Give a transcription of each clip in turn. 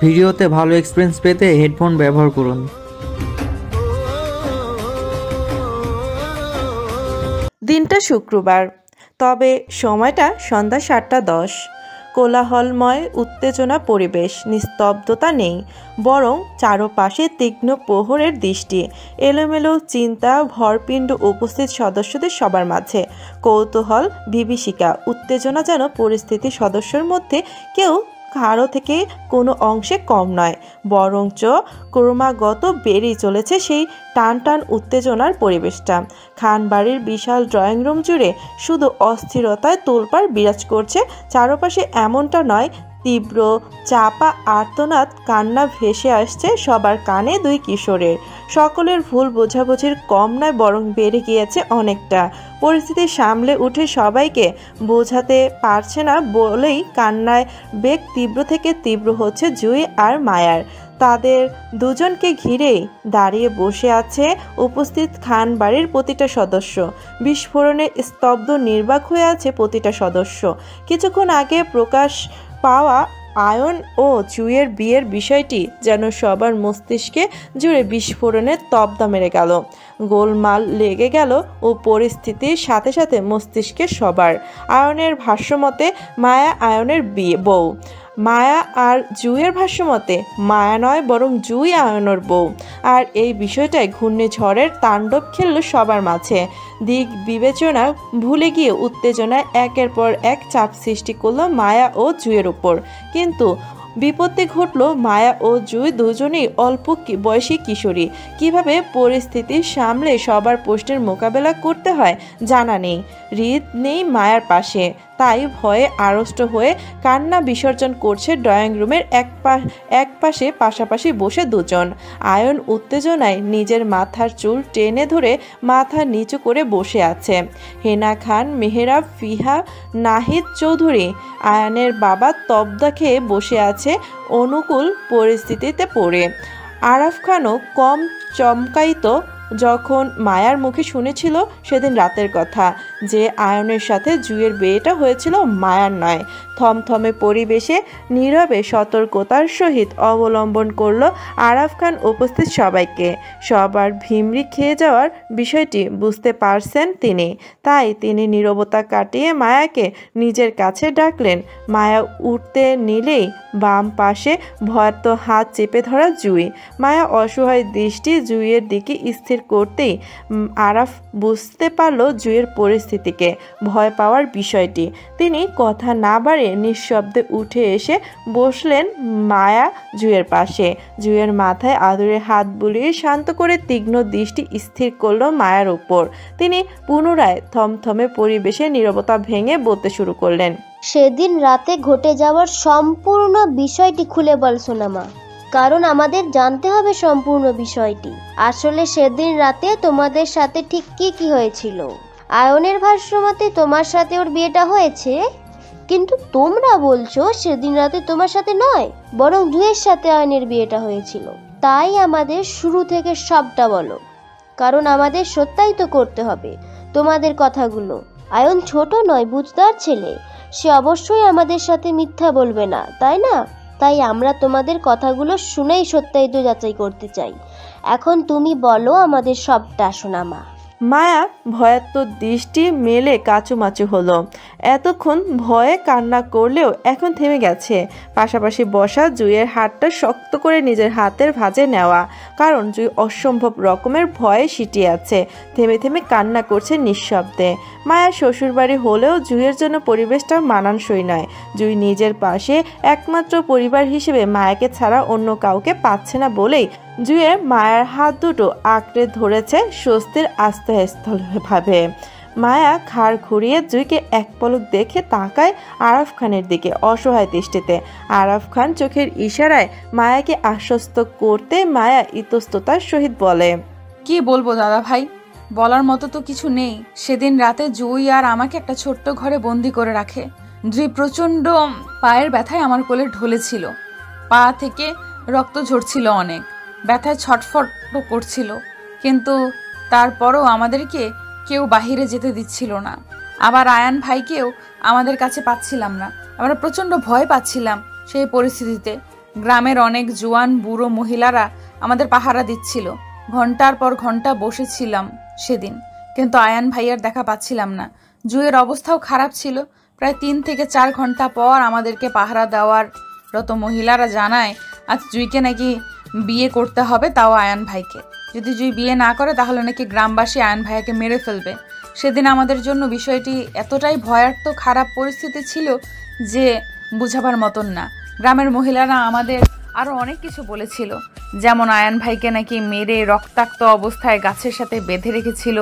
ভিডিওতে ভালো এক্সপিরিয়েন্স পেতে হেডফোন ব্যবহার করুন। দিনটা শুক্রবার, তবে সময়টা সন্ধ্যা 7:10। কোলাহলময় উত্তেজনা পরিবেশ, নিস্তব্ধতা নেই, বরং চারপাশে তীক্ষ্ণ প্রহরের দৃষ্টি, এলোমেলো চিন্তা ভরপিণ্ড উপস্থিত সদস্যদের সবার মাঝে। কৌতূহল, বিভীষিকা, উত্তেজনা যেন পরিস্থিতি সদস্যর মধ্যে কেউ কারো থেকে কোনো অংশে কম নয়, বরঞ্চ ক্রমাগত বেড়েই চলেছে সেই টান টান উত্তেজনার পরিবেশটা। খানবাড়ির বিশাল ড্রয়িং রুম জুড়ে শুধু অস্থিরতায় তোলপাড় বিরাজ করছে। চারপাশে এমনটা নয়, তীব্র চাপা আর্তনাদ, কান্না ভেসে আসছে সবার কানে দুই কিশোরের। সকলের ভুল বোঝাবুঝির কম নয়, বরং বেড়ে গিয়েছে অনেকটা। পরিস্থিতি সামলে উঠে সবাইকে বোঝাতে পারছে না বলেই কান্নায় বেগ তীব্র থেকে তীব্র হচ্ছে জুঁই আর মায়ার। তাদের দুজনকে ঘিরেই দাঁড়িয়ে বসে আছে উপস্থিত খান বাড়ির প্রতিটা সদস্য। বিস্ফোরণে স্তব্ধ নির্বাক হয়ে আছে প্রতিটা সদস্য। কিছুক্ষণ আগে প্রকাশ পাওয়া আয়ন ও জুঁইয়ের বিয়ের বিষয়টি যেন সবার মস্তিষ্কে জুড়ে বিস্ফোরণের তবদা মেরে গেল। গোলমাল লেগে গেল ও পরিস্থিতির সাথে সাথে মস্তিষ্কে সবার। আয়নের ভাষ্যমতে মায়া আয়নের বউ, মায়া আর জুঁইয়ের ভাষ্যমতে মায়া নয় বরং জুঁই আয়নের বউ। আর এই বিষয়টাই ঘূর্ণিঝড়ের তাণ্ডব খেলল সবার মাঝে। দিক বিবেচনা ভুলে গিয়ে উত্তেজনায় একের পর এক চাপ সৃষ্টি করলো মায়া ও জুঁইয়ের উপর। কিন্তু বিপত্তি ঘটল মায়া ও জুঁই দুজনেই অল্প বয়সী কিশোরী। কিভাবে পরিস্থিতি সামলে সবার প্রশ্নের মোকাবেলা করতে হয় জানা নেই। হৃদ নেই মায়ার পাশে, তাই ভয়ে আড়ষ্ট হয়ে কান্না বিসর্জন করছে ড্রয়িং রুমের এক পাশে পাশাপাশি বসে দুজন। আয়ন উত্তেজনায় নিজের মাথার চুল টেনে ধরে মাথা নিচু করে বসে আছে। হেনা খান, মেহরাব, ফিহা, নাহিদ চৌধুরী, আয়নের বাবা তবদা খেয়ে বসে আছে অনুকূল পরিস্থিতিতে পড়ে। আরাফ খানও কম চমকায়িত যখন মায়ার মুখে শুনেছিল সেদিন রাতের কথা, যে আয়নের সাথে জুঁইয়ের বিয়েটা হয়েছিল মায়ার নয়। থমথমে পরিবেশে নীরবে সতর্কতার সহিত অবলম্বন করল আরাফ খান উপস্থিত সবাইকে। সবার ভিমরি খেয়ে যাওয়ার বিষয়টি বুঝতে পারছেন তিনি, তাই তিনি নীরবতা কাটিয়ে মায়াকে নিজের কাছে ডাকলেন। মায়া উঠতে নিলেই বাম পাশে ভয়ার্ত হাত চেপে ধরা জুঁই। মায়া অসহায় দৃষ্টি জুঁইয়ের দিকে স্থির করতেই আরাফ বুঝতে পারল জুঁইয়ের পরিস্থিতিকে, ভয় পাওয়ার বিষয়টি। তিনি কথা না বাড়িয়ে নিঃশব্দে উঠে এসে বসলেন মায়া জুঁইয়ের পাশে। জুঁইয়ের মাথায় আদরে হাত বুলিয়ে শান্ত করে তীক্ষ্ণ দৃষ্টি স্থির করল মায়ার উপর। তিনি পুনরায় থমথমে পরিবেশে নীরবতা ভেঙে বলতে শুরু করলেন। সেদিন রাতে ঘটে যাওয়ার সম্পূর্ণ বিষয়টি খুলে বল সোনামা, কারণ আমাদের জানতে হবে সম্পূর্ণ বিষয়টি। আসলে সেদিন রাতে তোমাদের সাথে ঠিক কি হয়েছিল? আয়নের ভাষ্যমতে তোমার সাথে ওর বিয়েটা হয়েছে, কিন্তু তোমরা বলছো সেদিন রাতে তোমার সাথে নয়, বরং জুঁইয়ের সাথে আয়নের বিয়েটা হয়েছিল। তাই আমাদের শুরু থেকে সবটা বলো, কারণ আমাদের সত্যায়িত করতে হবে তোমাদের কথাগুলো। আয়ন ছোট নয়, বুঝদার ছেলে, সে অবশ্যই আমাদের সাথে মিথ্যা বলবে না, তাই না? তাই আমরা তোমাদের কথাগুলো শুনেই সত্যায়িত যাচাই করতে চাই। এখন তুমি বলো আমাদের সবটা সোনামা। মায়া ভয়াত্ম দৃষ্টি মেলে কাচুমাচু হলো। এতক্ষণ ভয়ে কান্না করলেও এখন থেমে গেছে। পাশাপাশি বসা জুঁইয়ের হাতটা শক্ত করে নিজের হাতের ভাঁজে নেওয়া, কারণ জুঁই অসম্ভব রকমের ভয়ে সিটিয়ে আছে। থেমে থেমে কান্না করছে নিঃশব্দে। মায়া শ্বশুরবাড়ি হলেও জুঁইয়ের জন্য পরিবেশটা মানানসই নয়। জুঁই নিজের পাশে একমাত্র পরিবার হিসেবে মায়াকে ছাড়া অন্য কাউকে পাচ্ছে না বলেই জুঁইয়ের মায়ার হাত দুটো আঁকড়ে ধরেছে স্বস্তির আস্থাস্থলভাবে। মায়া ঘাড় ঘুরিয়ে জুঁইকে এক পলক দেখে তাকায় আরাফ খানের দিকে অসহায় দৃষ্টিতে। আরাফ খান চোখের ইশারায় মায়াকে আশ্বস্ত করতে মায়া ইতস্ততার সহিত বলে, কি বলবো দাদা ভাই, বলার মতো তো কিছু নেই। সেদিন রাতে জুঁই আর আমাকে একটা ছোট্ট ঘরে বন্দি করে রাখে। জুঁই প্রচণ্ড পায়ের ব্যথায় আমার কোলে ঢলেছিল, পা থেকে রক্ত ঝরছিল, অনেক ব্যথায় ছটফট করছিল, কিন্তু তারপরও আমাদেরকে কেউ বাহিরে যেতে দিচ্ছিল না। আবার আয়ান ভাইকেও আমাদের কাছে পাচ্ছিলাম না। আমরা প্রচণ্ড ভয় পাচ্ছিলাম সেই পরিস্থিতিতে। গ্রামের অনেক জোয়ান বুড়ো মহিলারা আমাদের পাহারা দিচ্ছিল। ঘন্টার পর ঘন্টা বসেছিলাম সেদিন, কিন্তু আয়ান ভাইয়ার দেখা পাচ্ছিলাম না। জুয়ের অবস্থাও খারাপ ছিল। প্রায় 3 থেকে 4 ঘন্টা পর আমাদেরকে পাহারা দেওয়ার রত মহিলারা জানায় আজ জুইকে নাকি বিয়ে করতে হবে, তাও আয়ান ভাইকে। যদি জুই বিয়ে না করে তাহলে নাকি গ্রামবাসী আয়ান ভাইয়াকে মেরে ফেলবে। সেদিন আমাদের জন্য বিষয়টি এতটাই ভয়ার্থ খারাপ পরিস্থিতি ছিল যে বুঝাবার মতন না। গ্রামের মহিলারা আমাদের আরও অনেক কিছু বলেছিল, যেমন আয়ান ভাইকে নাকি মেরে রক্তাক্ত অবস্থায় গাছের সাথে বেঁধে রেখেছিল।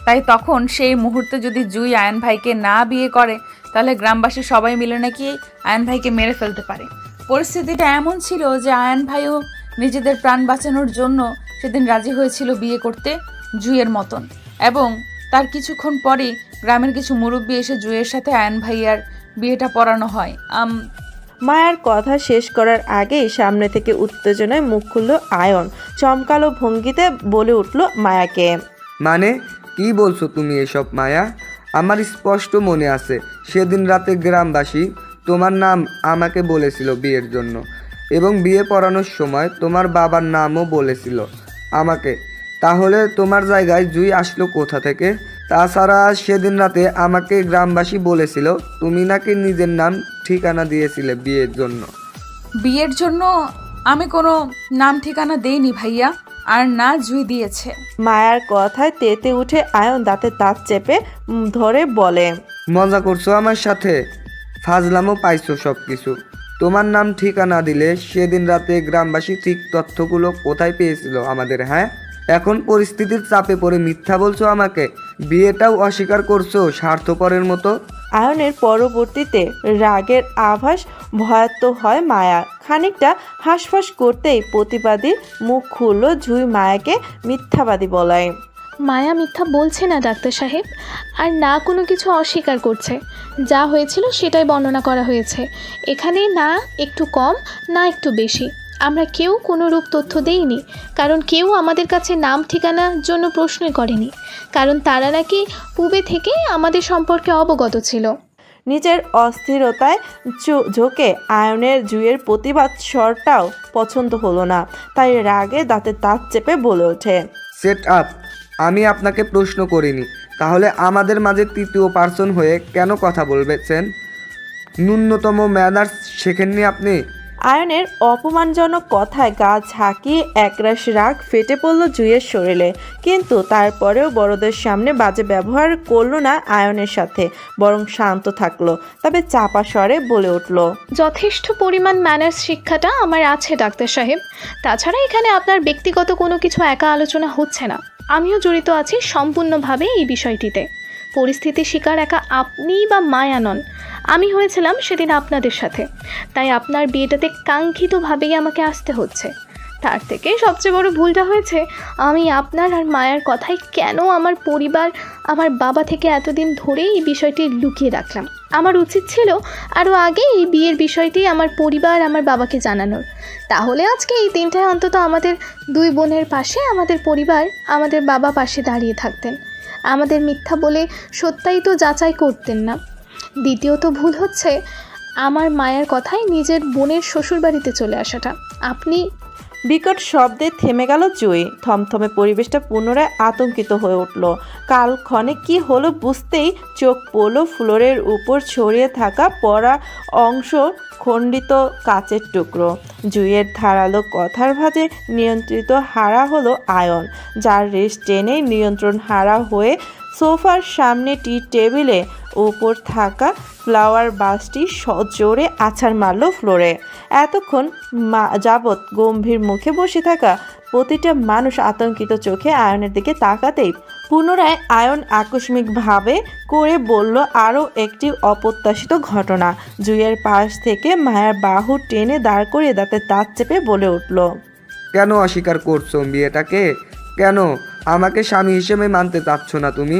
তাই তখন সেই মুহূর্তে যদি জুই আয়ান ভাইকে না বিয়ে করে তাহলে গ্রামবাসী সবাই মিলে নাকি আয়ান ভাইকে মেরে ফেলতে পারে। পরিস্থিতিটা এমন ছিল যে আয়ান ভাইও নিজেদের প্রাণ বাঁচানোর জন্য সেদিন রাজি হয়েছিল বিয়ে করতে জুইয়ের মতন। এবং তার কিছুক্ষণ পরেই গ্রামের কিছু মুরব্বী এসে জুইয়ের সাথে আয়ান ভাইয়ার বিয়েটা পড়ানো হয়। মায়ার কথা শেষ করার আগেই সামনে থেকে উত্তেজনায় মুখ খুলল আয়ন। চমকালো ভঙ্গিতে বলে উঠল মায়াকে। মানে কি বলছো তুমি এসব মায়া? আমার স্পষ্ট মনে আছে সেদিন রাতে গ্রামবাসী তোমার নাম আমাকে বলেছিল বিয়ের জন্য, এবং বিয়ে পড়ানোর সময় তোমার বাবার নামও বলেছিল আমাকে। তাহলে তোমার জায়গায় জুই আসলো কোথা থেকে? তাছাড়া সেদিন রাতে আমাকে গ্রামবাসী বলেছিল তুমি নাকি নিজের নাম ঠিকানা দিয়েছিলে বিয়ের জন্য। বিয়ের জন্য আমি কোনো নাম ঠিকানা দেইনি ভাইয়া, আর না জুই দিয়েছে। মায়ার কথায় তেতে উঠে আয়ন দাঁতে দাঁত চেপে ধরে বলে, মজা করছো আমার সাথে? ফাজলামও পাইছো সব কিছু। তোমার নাম ঠিকানা দিলে সেদিন রাতে গ্রামবাসী ঠিক তথ্যগুলো কোথায় পেয়েছিল আমাদের? হ্যাঁ, এখন পরিস্থিতির চাপে পড়ে মিথ্যা বলছো আমাকে, বিয়েটাও অস্বীকার করছো স্বার্থপরের মতো। আয়নের পরবর্তীতে রাগের আভাস ভয়াত্ম হয় মায়া। খানিকটা হাঁসফাঁস করতেই প্রতিবাদী মুখ খুলল জুই মায়াকে মিথ্যাবাদী বলায়। মায়া মিথ্যা বলছে না ডাক্তার সাহেব, আর না কোনো কিছু অস্বীকার করছে। যা হয়েছিল সেটাই বর্ণনা করা হয়েছে। এখানে না একটু কম না একটু বেশি। আমরা কেউ কোনো রূপ তথ্য দেইনি, কারণ কেউ আমাদের কাছে নাম ঠিকানার জন্য প্রশ্নই করেনি, কারণ তারা নাকি পূর্বে থেকে আমাদের সম্পর্কে অবগত ছিল। নিজের অস্থিরতায় ঝোঁকে আয়নের জুইয়ের প্রতিবাদ স্বরটাও পছন্দ হলো না, তাই রাগে দাঁতে দাঁত চেপে বলে ওঠে, সেট আপ। আমি আপনাকে প্রশ্ন করিনি, তাহলে আমাদের মাঝে তৃতীয় পার্সন হয়ে কেন কথা বলবেছেন? ন্যূনতম ম্যানার্স শেখেননি আপনি? আয়নের অপমানজনক কথায় গা ঝাঁকিয়ে একরাশ রাগ ফেটে পড়ল জুইয়ের শরীরে, কিন্তু তারপরেও বড়দের সামনে বাজে ব্যবহার করল না আয়নের সাথে, বরং শান্ত থাকলো। তবে চাপা স্বরে বলে উঠল, যথেষ্ট পরিমাণ ম্যানার্স শিক্ষাটা আমার আছে ডাক্তার সাহেব। তাছাড়া এখানে আপনার ব্যক্তিগত কোনো কিছু একা আলোচনা হচ্ছে না, আমিও জড়িত আছি সম্পূর্ণভাবে এই বিষয়টিতে। পরিস্থিতির শিকার একা আপনি বা মায়া নন, আমি হয়েছিলাম সেদিন আপনাদের সাথে। তাই আপনার বিয়েটাতে কাঙ্ক্ষিতভাবেই আমাকে আসতে হচ্ছে। তার থেকে সবচেয়ে বড় ভুলটা হয়েছে আমি আপনার আর মায়ার কথায় কেন আমার পরিবার, আমার বাবা থেকে এতদিন ধরেই এই বিষয়টি লুকিয়ে রাখলাম। আমার উচিত ছিল আরও আগে এই বিয়ের বিষয়টি আমার পরিবার, আমার বাবাকে জানানোর। তাহলে আজকে এই দিনটায় অন্তত আমাদের 2 বোনের পাশে আমাদের পরিবার, আমাদের বাবা পাশে দাঁড়িয়ে থাকতেন, আমাদের মিথ্যা বলে সত্যায়িত যাচাই করতেন না। দ্বিতীয়ত ভুল হচ্ছে আমার মায়ের কথায় নিজের বোনের শ্বশুরবাড়িতে চলে আসাটা। আপনি বিকট শব্দে থেমে গেল জুই। থমথমে পরিবেশটা পুনরায় আতঙ্কিত হয়ে উঠল। কালক্ষণে কি হলো বুঝতেই চোখ পড়ল ফ্লোরের উপর ছড়িয়ে থাকা পড়া অংশ, খণ্ডিত কাচের টুকরো। জুইয়ের ধারালো কথার ভাঁজে নিয়ন্ত্রিত হারা হলো আয়ন, যার রেশ টেনে নিয়ন্ত্রণ হারা হয়ে সোফার সামনে টি টেবিলে উপর থাকা ফ্লাওয়ার বাসটি সজোরে আছাড় মারল ফ্লোরে। এতক্ষণ যাবৎ গম্ভীর মুখে বসে থাকা প্রতিটা মানুষ আতঙ্কিত চোখে আয়নের দিকে তাকাতেই পুনরায় আয়ন আকস্মিকভাবে করে বলল আরও একটি অপ্রত্যাশিত ঘটনা। জুইয়ের পাশ থেকে মায়ের বাহু টেনে দাঁড় করিয়ে দাঁতে দাঁত চেপে বলে উঠল, কেন অস্বীকার করছো বিয়েটাকে? কেন আমাকে স্বামী হিসেবে মানতে চাচ্ছ না তুমি?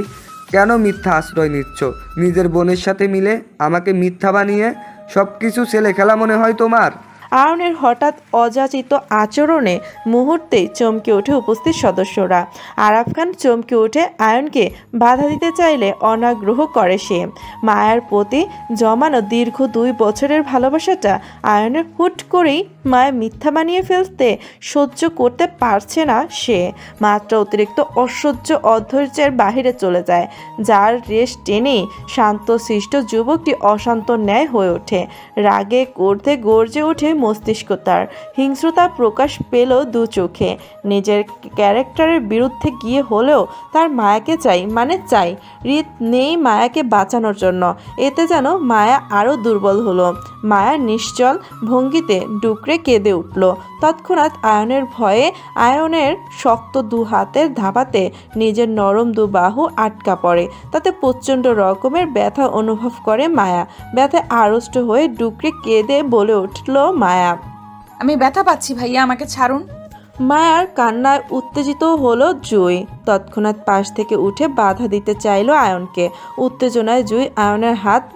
কেন মিথ্যা আশ্রয় নিচ্ছ নিজের বোনের সাথে মিলে? আমাকে মিথ্যা বানিয়ে সব কিছু ছেলে খেলা মনে হয় তোমার? আয়নের হঠাৎ অযাচিত আচরণে মুহূর্তেই চমকে ওঠে উপস্থিত সদস্যরা। আরাফ খান চমকে উঠে আয়নকে বাধা দিতে চাইলে অনাগ্রহ করে সে। মায়ার প্রতি জমানো দীর্ঘ 2 বছরের ভালোবাসাটা আয়নের হুট করেই মায়া মিথ্যা বানিয়ে ফেলতে সহ্য করতে পারছে না সে। মাত্রা অতিরিক্ত অসহ্য অধৈর্যের বাহিরে চলে যায়, যার রেশ টেনেই শান্তশিষ্ট যুবকটি অশান্ত ন্যায় হয়ে ওঠে। রাগে করতে গর্জে ওঠে মস্তিষ্ক তার। হিংস্রতা প্রকাশ পেল 2 চোখে। নিজের ক্যারেক্টারের বিরুদ্ধে গিয়ে হলেও তার মায়াকে চাই, মানে চাই। হৃদ নেই মায়াকে বাঁচানোর জন্য। এতে যেন মায়া আরও দুর্বল হলো। মায়া নিশ্চল ভঙ্গিতে ডুকরে কেঁদে উঠল। তৎক্ষণাৎ আয়নের ভয়ে আয়নের শক্ত 2 হাতের ধাপাতে নিজের নরম 2 বাহু আটকা পড়ে। তাতে প্রচণ্ড রকমের ব্যথা অনুভব করে মায়া। ব্যথায় আড়ষ্ট হয়ে ডুকরে কেঁদে বলে উঠল মায়া, আমি ব্যথা পাচ্ছি ভাইয়া, আমাকে ছাড়ুন। মায়ার কান্নায় উত্তেজিত হলো জুই। তৎক্ষণাৎ পাশ থেকে উঠে বাধা দিতে চাইল আয়নকে। উত্তেজনায় জুই আয়নের হাত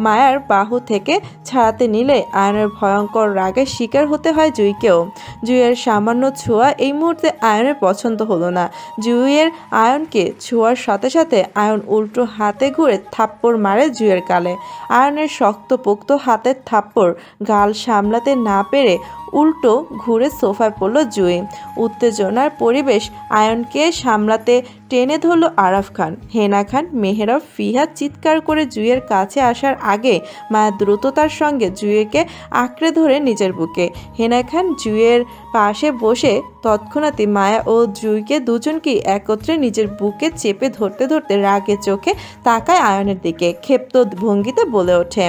মায়ার বাহু থেকে ছাড়াতে নিলে আয়নের ভয়ঙ্কর রাগে শিকার হতে হয় জুইকেও। জুইয়ের সামান্য ছোঁয়া এই মুহূর্তে আয়নের পছন্দ হলো না। জুইয়ের আয়নকে ছোঁয়ার সাথে সাথে আয়ন উল্টো হাতে ঘুরে থাপ্পড় মারে জুইয়ের গালে। আয়নের শক্তপোক্ত হাতের থাপ্পড় গাল সামলাতে না পেরে উল্টো ঘুরে সোফায় পড়ল জুই। উত্তেজনার পরিবেশ আয়নকে সামলাতে টেনে ধরল আরাফ খান। হেনা খান, মেহেরা, ফিহা চিৎকার করে জুইয়ের কাছে আসার আগে মায়া দ্রুততার সঙ্গে জুইকে আঁকড়ে ধরে নিজের বুকে। হেনা খান জুইয়ের পাশে বসে তৎক্ষণাৎই মায়া ও জুইকে দুজনকেই একত্রে নিজের বুকে চেপে ধরতে ধরতে রাগে চোখে তাকায় আয়নের দিকে। ক্ষেপ্ত ভঙ্গিতে বলে ওঠে,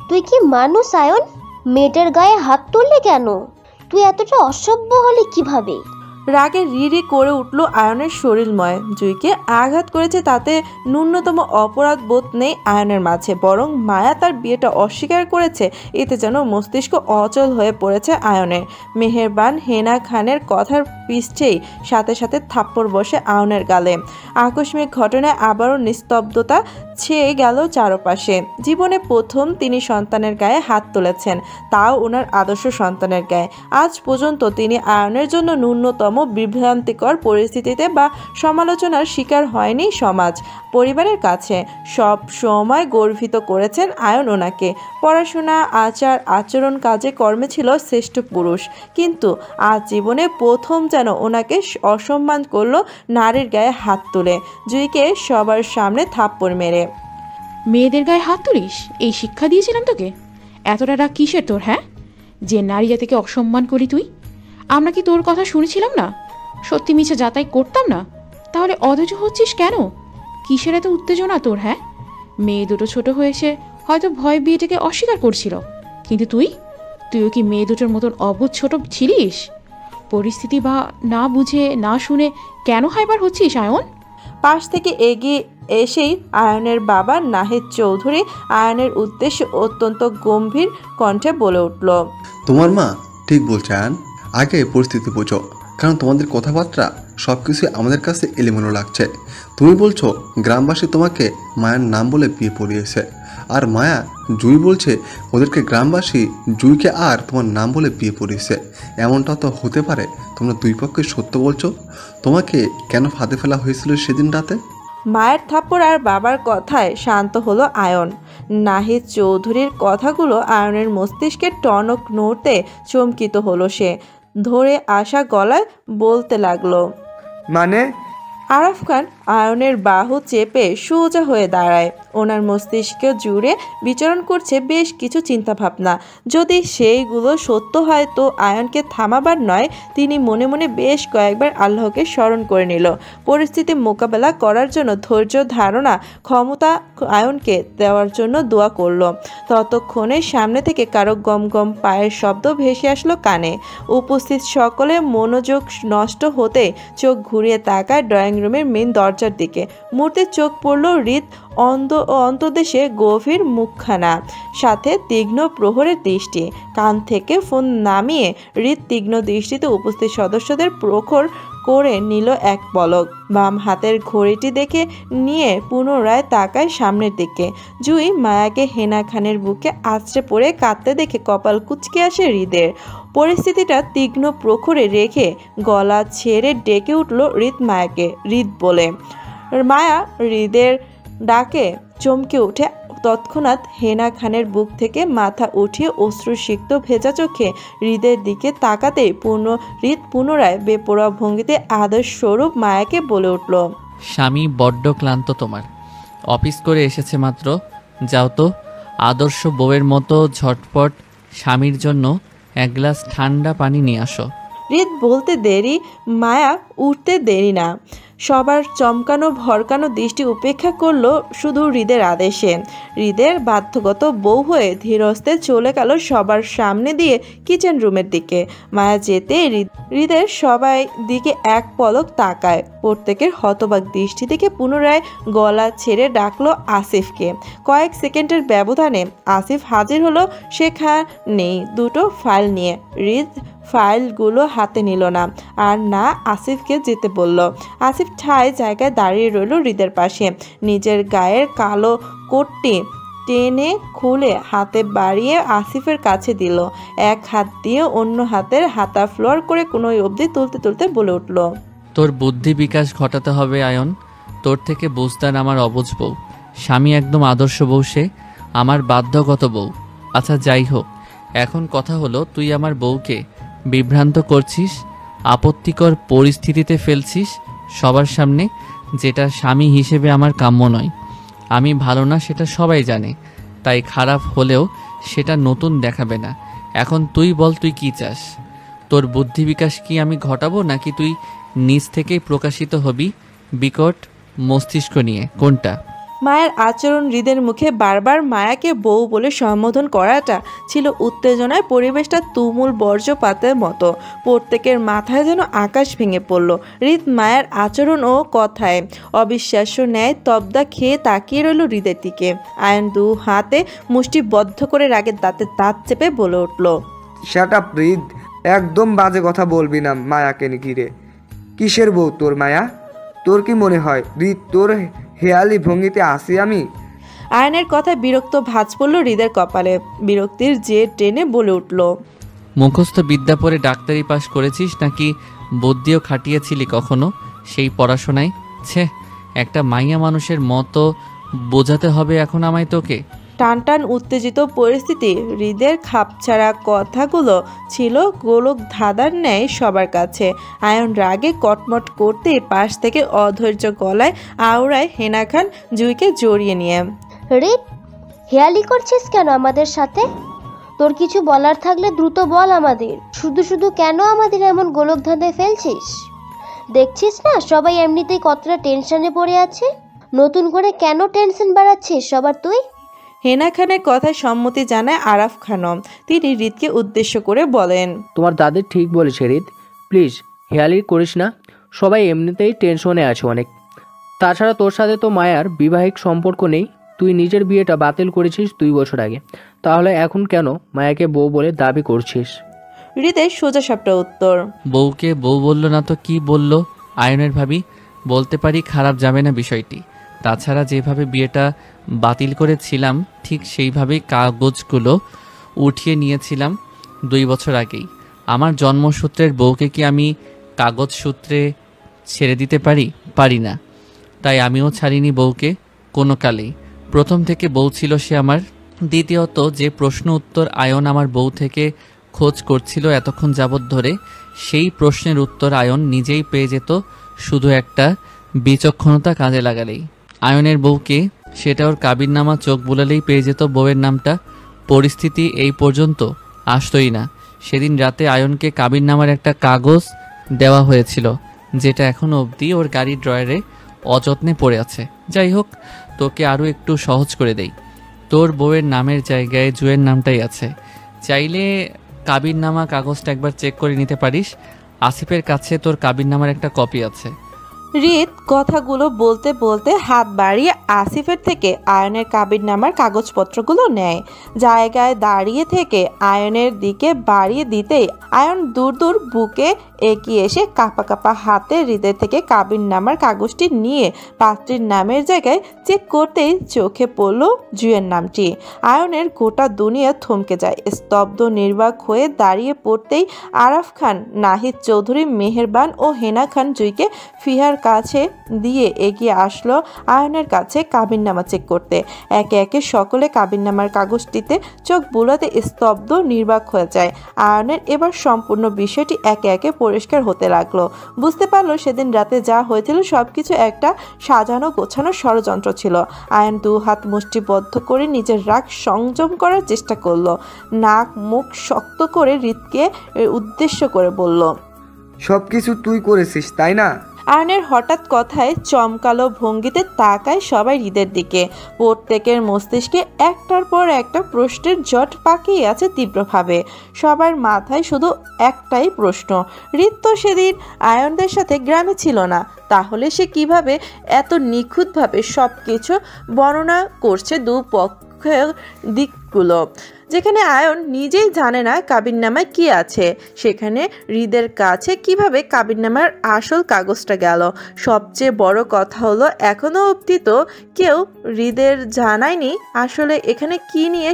তুই কি মানুষ আয়ন? মেয়েটার গায়ে হাত তুললি কেন? তুই এতটা অসভ্য হলি কিভাবে? রাগে রিরি করে উঠল আয়নের শরীরময়। জুইকে আঘাত করেছে তাতে ন্যূনতম অপরাধ বোধ নেই আয়নের মাঝে, বরং মায়া তার বিয়েটা অস্বীকার করেছে এতে যেন মস্তিষ্ক অচল হয়ে পড়েছে আয়নের। মেহেরবান হেনা খানের কথার পিষ্টেই সাথে সাথে থাপ্পড় বসে আয়নের গালে। আকস্মিক ঘটনায় আবারও নিস্তব্ধতা ছেয়ে গেল চারপাশে। জীবনে প্রথম তিনি সন্তানের গায়ে হাত তুলেছেন, তাও ওনার আদর্শ সন্তানের গায়ে। আজ পর্যন্ত তিনি আয়নের জন্য ন্যূনতম বিভ্রান্তিকর পরিস্থিতিতে বা সমালোচনার শিকার হয়নি সমাজ পরিবারের কাছে। সব সময় গর্বিত করেছেন আয়ন ওনাকে। পড়াশোনা, আচার আচরণ, কাজে কর্মে ছিল শ্রেষ্ঠ পুরুষ, কিন্তু আজ জীবনে প্রথম যেন ওনাকে অসম্মান করলো নারীর গায়ে হাত তুলে, জুইকে সবার সামনে থাপ্পড় মেরে। মেয়েদের গায়ে হাত তুলিস? এই শিক্ষা দিয়েছিলাম তোকে? এতটা রাগ কিসের তোর? হ্যাঁ, যে নারী জাতিকে অসম্মান করি তুই? আমরা কি তোর কথা শুনেছিলাম না? সত্যি মিছে যাতাই করতাম না? তাহলে অধৈর্য হচ্ছিস কেন? কিসের এত উত্তেজনা তোর? হ্যাঁ, মেয়ে দুটো ছোট হয়েছে, হয়তো ভয় বিয়েটাকে অস্বীকার করছিল, কিন্তু তুইও কি মেয়ে দুটোর মতন অবোধ ছোট ছিলিস? পরিস্থিতি বা না বুঝে না শুনে কেন হাইবার হচ্ছিস আয়ন? পাশ থেকে এগিয়ে এসেই আয়নের বাবা নাহিদ চৌধুরী আয়নের উদ্দেশ্যে অত্যন্ত গম্ভীর কণ্ঠে বলে উঠল, তোমার মা ঠিক বলছে আয়ন, আগে পরিস্থিতি বোঝো, কারণ তোমাদের কথাবার্তা সব কিছুই আমাদের কাছে এলোমেলো লাগছে। তুমি বলছো গ্রামবাসী তোমাকে মায়ের নাম বলে বিয়ে পড়িয়েছে, আর মায়া জুই বলছে ওদেরকে গ্রামবাসী জুইকে আর তোমার নাম বলে বিয়ে পড়িয়েছে। এমনটা তো হতে পারে? তোমরা দুই পক্ষে সত্য বলছো। তোমাকে কেন ফাঁদে ফেলা হয়েছিল সেদিন রাতে? মায়ের থাপ্পড় আর বাবার কথায় শান্ত হলো আয়ন। নাহিদ চৌধুরীর কথাগুলো আয়নের মস্তিষ্কে টনক নড়তে চমকিত হলো সে। ধরে আসা গলায় বলতে লাগলো, মানে? আরাফ খান আয়নের বাহু চেপে সোজা হয়ে দাঁড়ায়। ওনার মস্তিষ্ক জুড়ে বিচরণ করছে বেশ কিছু চিন্তাভাবনা। যদি সেইগুলো সত্য হয় তো আয়নকে থামাবার নয়, তিনি মনে মনে বেশ কয়েকবার আল্লাহকে স্মরণ করে নিল। পরিস্থিতি মোকাবেলা করার জন্য ধৈর্য ধারণা ক্ষমতা আয়নকে দেওয়ার জন্য দোয়া করল। ততক্ষণে সামনে থেকে কারো গম গম পায়ের শব্দ ভেসে আসলো কানে। উপস্থিত সকলে মনোযোগ নষ্ট হতে চোখ ঘুরিয়ে তাকায় ড্রয়িং রুমের মেন দরজার দিকে। মুহূর্তে চোখ পড়ল হৃদ অন্তদেশে গভীর মুখখানা, সাথে তীক্ষ্ণ প্রহরের দৃষ্টি। কান থেকে ফোন নামিয়ে হৃদ তীক্ষ্ণ দৃষ্টিতে উপস্থিত সদস্যদের প্রখর করে নিল এক পলক। বাম হাতের ঘড়িটি দেখে নিয়ে পুনরায় তাকায় সামনের দিকে। জুই মায়াকে হেনা খানের বুকে আছড়ে পড়ে কাঁদতে দেখে কপাল কুঁচকে আসে হৃদের। পরিস্থিতিটা তীক্ষ্ণ প্রখরে রেখে গলা ছেড়ে ডেকে উঠল হৃদ মায়াকে। হৃদ বলে মায়া হৃদের ডাকে চমকে উঠে তৎক্ষণাৎ হেনা খানের বুক থেকে মাথা উঠিয়ে অশ্রুসিক্ত ভেজা চোখে হৃদের দিকে তাকাতেই হৃদ পুনরায় বেপরোয়া ভঙ্গিতে আদর্শ স্বরূপ মায়াকে বলে উঠল, স্বামী বড্ড ক্লান্ত তোমার, অফিস করে এসেছে মাত্র, যাও তো আদর্শ বউয়ের মতো ঝটপট স্বামীর জন্য এক গ্লাস ঠান্ডা পানি নিয়ে আসো। হৃদ বলতে দেরি, মায়া উঠতে দেরি না। সবার চমকানো ভরকানো দৃষ্টি উপেক্ষা করলো শুধু হৃদের আদেশে। হৃদের বাধ্যগত বউ হয়ে ধীরস্থে চলে গেল সবার সামনে দিয়ে কিচেন রুমের দিকে। মায়া যেতে হৃদের সবাই দিকে এক পলক তাকায়। প্রত্যেকের হতবাক দৃষ্টি থেকে পুনরায় গলা ছেড়ে ডাকলো আসিফকে। কয়েক সেকেন্ডের ব্যবধানে আসিফ হাজির হলো সেখানেই দুটো ফাইল নিয়ে। হৃদ ফাইলগুলো হাতে নিল না, আর না আসিফকে যেতে বলল। আসিফ ঠায় জায়গায় দাঁড়িয়ে রইল হৃদের পাশে। নিজের গায়ের কালো কোটটি টেনে খুলে হাতে বাড়িয়ে আসিফের কাছে দিল। এক হাত দিয়ে অন্য হাতের হাতা ফ্লোর করে কোনো অবধি তুলতে তুলতে বলে উঠল, তোর বুদ্ধি বিকাশ ঘটাতে হবে আয়ন, তোর থেকে বুঝদার আমার অবুঝ বউ। স্বামী একদম আদর্শ বউ, সে আমার বাধ্যগত বউ। আচ্ছা যাই হোক, এখন কথা হলো তুই আমার বউকে বিভ্রান্ত করছিস, আপত্তিকর পরিস্থিতিতে ফেলছিস সবার সামনে, যেটা স্বামী হিসেবে আমার কাম্য নয়। আমি ভালো না সেটা সবাই জানে, তাই খারাপ হলেও সেটা নতুন দেখাবে না। এখন তুই বল, তুই কি চাস? তোর বুদ্ধি বিকাশ কি আমি ঘটাবো, নাকি তুই নিজ থেকেই প্রকাশিত হবি বিকট মস্তিষ্ক নিয়ে? কোনটা? মায়ের আচরণ হৃদের মুখে বারবার মায়াকে বউ বলে সম্বোধন করাটা ছিল উত্তেজনায় পরিবেশটা তুমুল বর্জ্যপাতের মতো। প্রত্যেকের মাথায় যেন আকাশ ভেঙে পড়ল। হৃদ মায়ের আচরণ ও কথায় অবিশ্বাস্য ন্যায় তবদা খেয়ে তাকিয়ে রইল হৃদের দিকে। আয়ন দু হাতে মুষ্টিবদ্ধ করে রাগের দাঁতে দাঁত চেপে বলে উঠল, শাট আপ হৃদ, একদম বাজে কথা বলবি না মায়াকে ঘিরে। কিসের বউ তোর মায়া? তোর কি মনে হয় হৃদ তোর হেয়ালি ভঙ্গিতে আসি আমি? আয়নের কথায় বিরক্ত ভাঁজ পড়ল হৃদের কপালে। বিরক্তির যে টেনে বলে উঠল, মুখস্থ বিদ্যা পড়ে ডাক্তারি পাশ করেছিস, নাকি বুদ্ধিও খাটিয়েছিলি কখনো সেই পড়াশোনায়? ছে, একটা মাইয়া মানুষের মতো বোঝাতে হবে এখন আমায় তোকে? টান টান উত্তেজিত পরিস্থিতি। হৃদের খাপছাড়া কথাগুলো ছিল গোলক ধাঁধার ন্যায় সবার কাছে। আয়ন রাগে কটমট করতে পাশ থেকে অধৈর্য গলায় আওড়ায় হেনা খান জুইকে জড়িয়ে নিয়ে। হৃদ, হেয়ালি করছিস কেন আমাদের সাথে? তোর কিছু বলার থাকলে দ্রুত বল আমাদের। শুধু শুধু কেন আমাদের এমন গোলক ধাঁধায় ফেলছিস? দেখছিস না সবাই এমনিতেই কতটা টেনশনে পড়ে আছে, নতুন করে কেন টেনশন বাড়াচ্ছিস সবার তুই? হেনা খানের কথায় সম্মতি জানায় আরাফ খানম। তিনি হৃদকে উদ্দেশ্য করে বলেন, তোমার দাদি ঠিক বলেছে হৃদ, প্লিজ হেয়ালি করিস না, সবাই এমনিতেই টেনশনে আছে অনেক। তাছাড়া তোর সাথে তো মায়ার বিবাহিক সম্পর্ক নেই, তুই নিজের বিয়েটা বাতিল করেছিস 2 বছর আগে, তাহলে এখন কেন মায়াকে বউ বলে দাবি করছিস? হৃদের সোজা সাপটা উত্তর, বউকে বউ বলল না তো কি বলল আয়নের ভাবি? বলতে পারি খারাপ যাবে না বিষয়টি। তাছাড়া যেভাবে বিয়েটা বাতিল করেছিলাম ঠিক সেইভাবেই কাগজগুলো উঠিয়ে নিয়েছিলাম 2 বছর আগেই। আমার জন্মসূত্রের বউকে কি আমি কাগজ সূত্রে ছেড়ে দিতে পারি না। তাই আমিও ছাড়িনি বউকে কোনো কালেই। প্রথম থেকে বউ ছিল সে আমার। দ্বিতীয়ত, যে প্রশ্ন উত্তর আয়ন আমার বউ থেকে খোঁজ করছিল এতক্ষণ যাবৎ ধরে, সেই প্রশ্নের উত্তর আয়ন নিজেই পেয়ে যেত শুধু একটা বিচক্ষণতা কাজে লাগালেই। আয়নের বউকে সেটা ওর কাবিননামা চোখ বুলালেই পেয়ে যেত বউয়ের নামটা। পরিস্থিতি এই পর্যন্ত আসতই না। সেদিন রাতে আয়নকে কাবিননামার একটা কাগজ দেওয়া হয়েছিল, যেটা এখনও অবধি ওর গাড়ির ড্রয়ারে অযত্নে পড়ে আছে। যাই হোক, তোকে আরও একটু সহজ করে দেই। তোর বউয়ের নামের জায়গায় জুয়ের নামটাই আছে। চাইলে কাবিননামা কাগজটা একবার চেক করে নিতে পারিস। আসিফের কাছে তোর কাবিননামার একটা কপি আছে। রিত কথাগুলো বলতে বলতে হাত বাড়িয়ে আসিফের থেকে আয়নের কাবিননামার কাগজপত্রগুলো নেয়। জায়গায় দাঁড়িয়ে থেকে আয়নের দিকে বাড়িয়ে দিতেই আয়ন দূর দূর বুকে এগিয়ে এসে কাঁপা কাঁপা হাতে হৃদের থেকে কাবিননামার কাগজটি নিয়ে পাত্রীর নামের জায়গায় চেক করতেই চোখে পড়ল জুয়ের নামটি। আয়নের গোটা দুনিয়া থমকে যায়। স্তব্ধ নির্বাক হয়ে দাঁড়িয়ে পড়তেই আরাফ খান, নাহিদ চৌধুরী, মেহেরবান ও হেনা খান জুইকে ফিহার কাছে দিয়ে এগিয়ে আসলো আয়নের কাছে কাবিননামা চেক করতে। একে একে সকলে কাবিননামার কাগজটিতে চোখ বুলাতে স্তব্ধ নির্বাক হয়ে যায়। আয়নের এবার সম্পূর্ণ বিষয়টি একে একে পরিষ্কার হতে লাগলো। বুঝতে পারলো সেদিন রাতে যা হয়েছিল সবকিছু একটা সাজানো গোছানো ষড়যন্ত্র ছিল। আয়ন দু হাত মুষ্টিবদ্ধ করে নিজের রাগ সংযম করার চেষ্টা করলো। নাক মুখ শক্ত করে হৃদকে উদ্দেশ্য করে বলল, সব কিছু তুই করেছিস তাই না? আয়নের হঠাৎ কথায় চমকালো ভঙ্গিতে তাকায় সবাই হৃদের দিকে। প্রত্যেকের মস্তিষ্কে একটার পর একটা প্রশ্নের জট পাকিয়ে আছে তীব্রভাবে। সবার মাথায় শুধু একটাই প্রশ্ন, হৃদ তো সেদিন আয়নদের সাথে গ্রামে ছিল না, তাহলে সে কিভাবে এত নিখুঁতভাবে সব কিছু বর্ণনা করছে দুপক্ষের দিকগুলো। যেখানে আয়ন নিজেই জানে না কাবিননামায় কি আছে, সেখানে হৃদের কাছে কিভাবে কাবিননামার আসল কাগজটা গেল। সবচেয়ে বড় কথা হলো এখনো অবধি তো কেউ হৃদের জানায়নি আসলে এখানে কি নিয়ে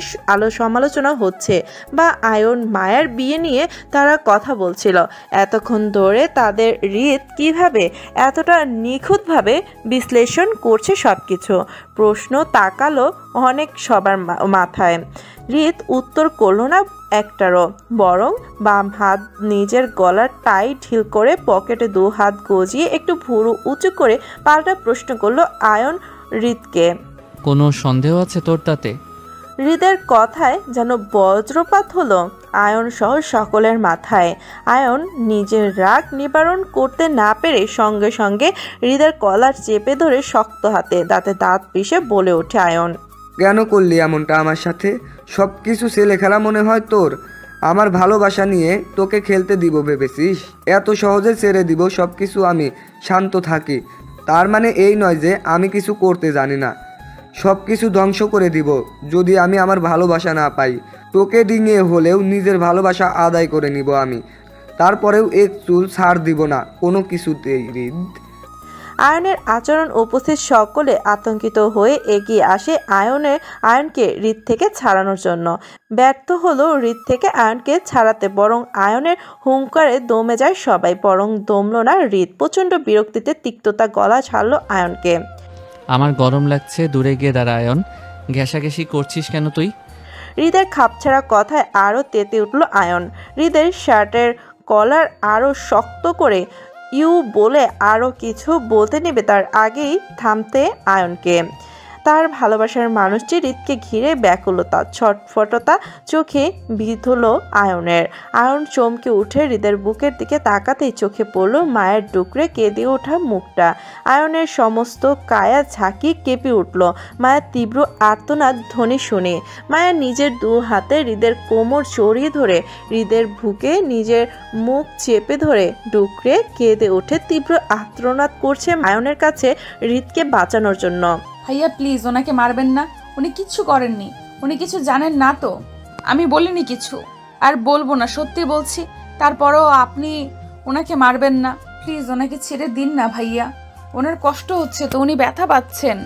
সমালোচনা হচ্ছে বা আয়ন মায়ার বিয়ে নিয়ে তারা কথা বলছিল। এতক্ষণ ধরে তাদের হৃদ কিভাবে এতটা নিখুঁতভাবে বিশ্লেষণ করছে সবকিছু। প্রশ্ন তাকালো অনেক সবার মাথায়। হৃদ উত্তর করল না একটারও, বরং বাম হাত নিজের গলার টাই ঢিল করে পকেটে দু হাত গজিয়ে একটু ভুরু উঁচু করে পাল্টা প্রশ্ন করলো আয়ন হৃদকে, কোনো সন্দেহ আছে তোর তাতে? হৃদের কথায় যেন বজ্রপাত হলো আয়ন সহ সকলের মাথায়। আয়ন নিজের রাগ নিবারণ করতে না পেরে সঙ্গে সঙ্গে হৃদের কলার চেপে ধরে শক্ত হাতে দাঁতে দাঁত পিষে বলে ওঠে আয়ন, কেন করলি এমনটা আমার সাথে? সব কিছু ছেলে খেলা মনে হয় তোর? আমার ভালোবাসা নিয়ে তোকে খেলতে দিব ভেবেছিস? এত সহজে ছেড়ে দিব সব কিছু? আমি শান্ত থাকি তার মানে এই নয় যে আমি কিছু করতে জানি না। সব কিছু ধ্বংস করে দিব যদি আমি আমার ভালোবাসা না পাই। তোকে ডিঙিয়ে হলেও নিজের ভালোবাসা আদায় করে নিব আমি, তারপরেও এক চুল ছাড় দিব না কোনো কিছুতেই। হৃদ আয়নের আচরণ উপস্থিত সকলে আতঙ্কিত হয়ে এগিয়ে আসে আয়নকে হৃদ থেকে ছাড়ানোর জন্য। ব্যর্থ হলো হৃদ থেকে আয়নকে ছাড়াতে, বরং আয়নের হুঙ্কারে দমে যায় সবাই। বরং দমল না হৃদ, প্রচণ্ড বিরক্তিতে তিক্ততা গলা ছাড়লো আয়নকে। আমার গরম লাগছে, দূরে গিয়ে দাঁড়া আয়ন। ঘেঁষাঘেঁষি করছিস কেন তুই? হৃদের খাপছাড়া কথায় আরও তেতে উঠল আয়ন। হৃদের শার্টের কলার আরও শক্ত করে ইউ বলে আরও কিছু বলতে নেবে তার আগেই থামতে আয়নকে। তার ভালোবাসার মানুষটি হৃদকে ঘিরে ব্যাকুলতা ছটফটতা চোখে বিঁধল আয়নের। আয়ন চমকে উঠে হৃদের বুকের দিকে তাকাতেই চোখে পড়ল মায়ের ডুকরে কেঁদে ওঠা মুখটা। আয়নের সমস্ত কায়া ঝাঁকি কেঁপে উঠল মায়ের তীব্র আর্তনাদ ধ্বনি শুনে। মায়া নিজের দু হাতে হৃদের কোমর জড়িয়ে ধরে হৃদের বুকে নিজের মুখ চেপে ধরে ডুকরে কেঁদে ওঠে, তীব্র আর্তনাদ করছে আয়নের কাছে হৃদকে বাঁচানোর জন্য। ভাইয়া প্লিজ ওনাকে মারবেন না, উনি কিচ্ছু করেননি, উনি কিছু জানেন না তো। আমি বলিনি কিছু, আর বলবো না, সত্যি বলছি। তারপরও আপনি ওনাকে মারবেন না, প্লিজ ওনাকে ছেড়ে দিন না ভাইয়া, ওনার কষ্ট হচ্ছে তো, উনি ব্যথা পাচ্ছেন।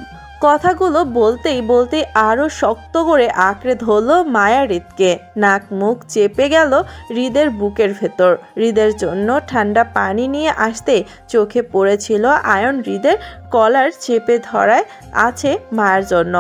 কথাগুলো বলতেই আরো শক্ত করে আঁকড়ে ধরলো মায়া হৃদকে। নাক মুখ চেপে গেল হৃদের বুকের ভেতর। হৃদের জন্য ঠান্ডা পানি নিয়ে আসতে চোখে পড়েছিল আয়ন হৃদের কলার চেপে ধরায় আছে মায়ের জন্য,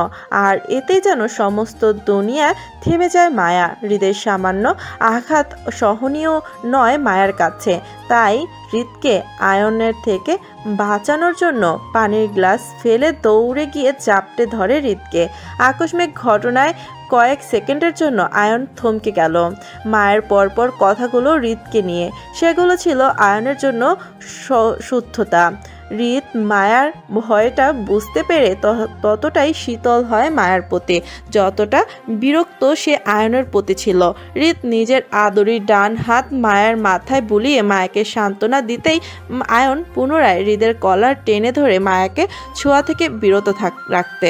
আর এতে যেন সমস্ত দুনিয়া থেমে যায় মায়া। হৃদের সামান্য আঘাত সহনীয় নয় মায়ের কাছে, তাই হৃদকে আয়নের থেকে বাঁচানোর জন্য পানির গ্লাস ফেলে দৌড়ে গিয়ে চাপটে ধরে হৃদকে। আকস্মিক ঘটনায় কয়েক সেকেন্ডের জন্য আয়ন থমকে গেল। মায়ের পরপর কথাগুলো হৃদকে নিয়ে, সেগুলো ছিল আয়নের জন্য শুদ্ধতা। হৃদ মায়ার ভয়টা বুঝতে পেরে ততটাই শীতল হয় মায়ার প্রতি, যতটা বিরক্ত সে আয়নের প্রতি ছিল। হৃদ নিজের আদরি ডান হাত মায়ার মাথায় বুলিয়ে মায়াকে সান্ত্বনা দিতেই আয়ন পুনরায় হৃদের কলার টেনে ধরে মায়াকে ছোঁয়া থেকে বিরত রাখতে।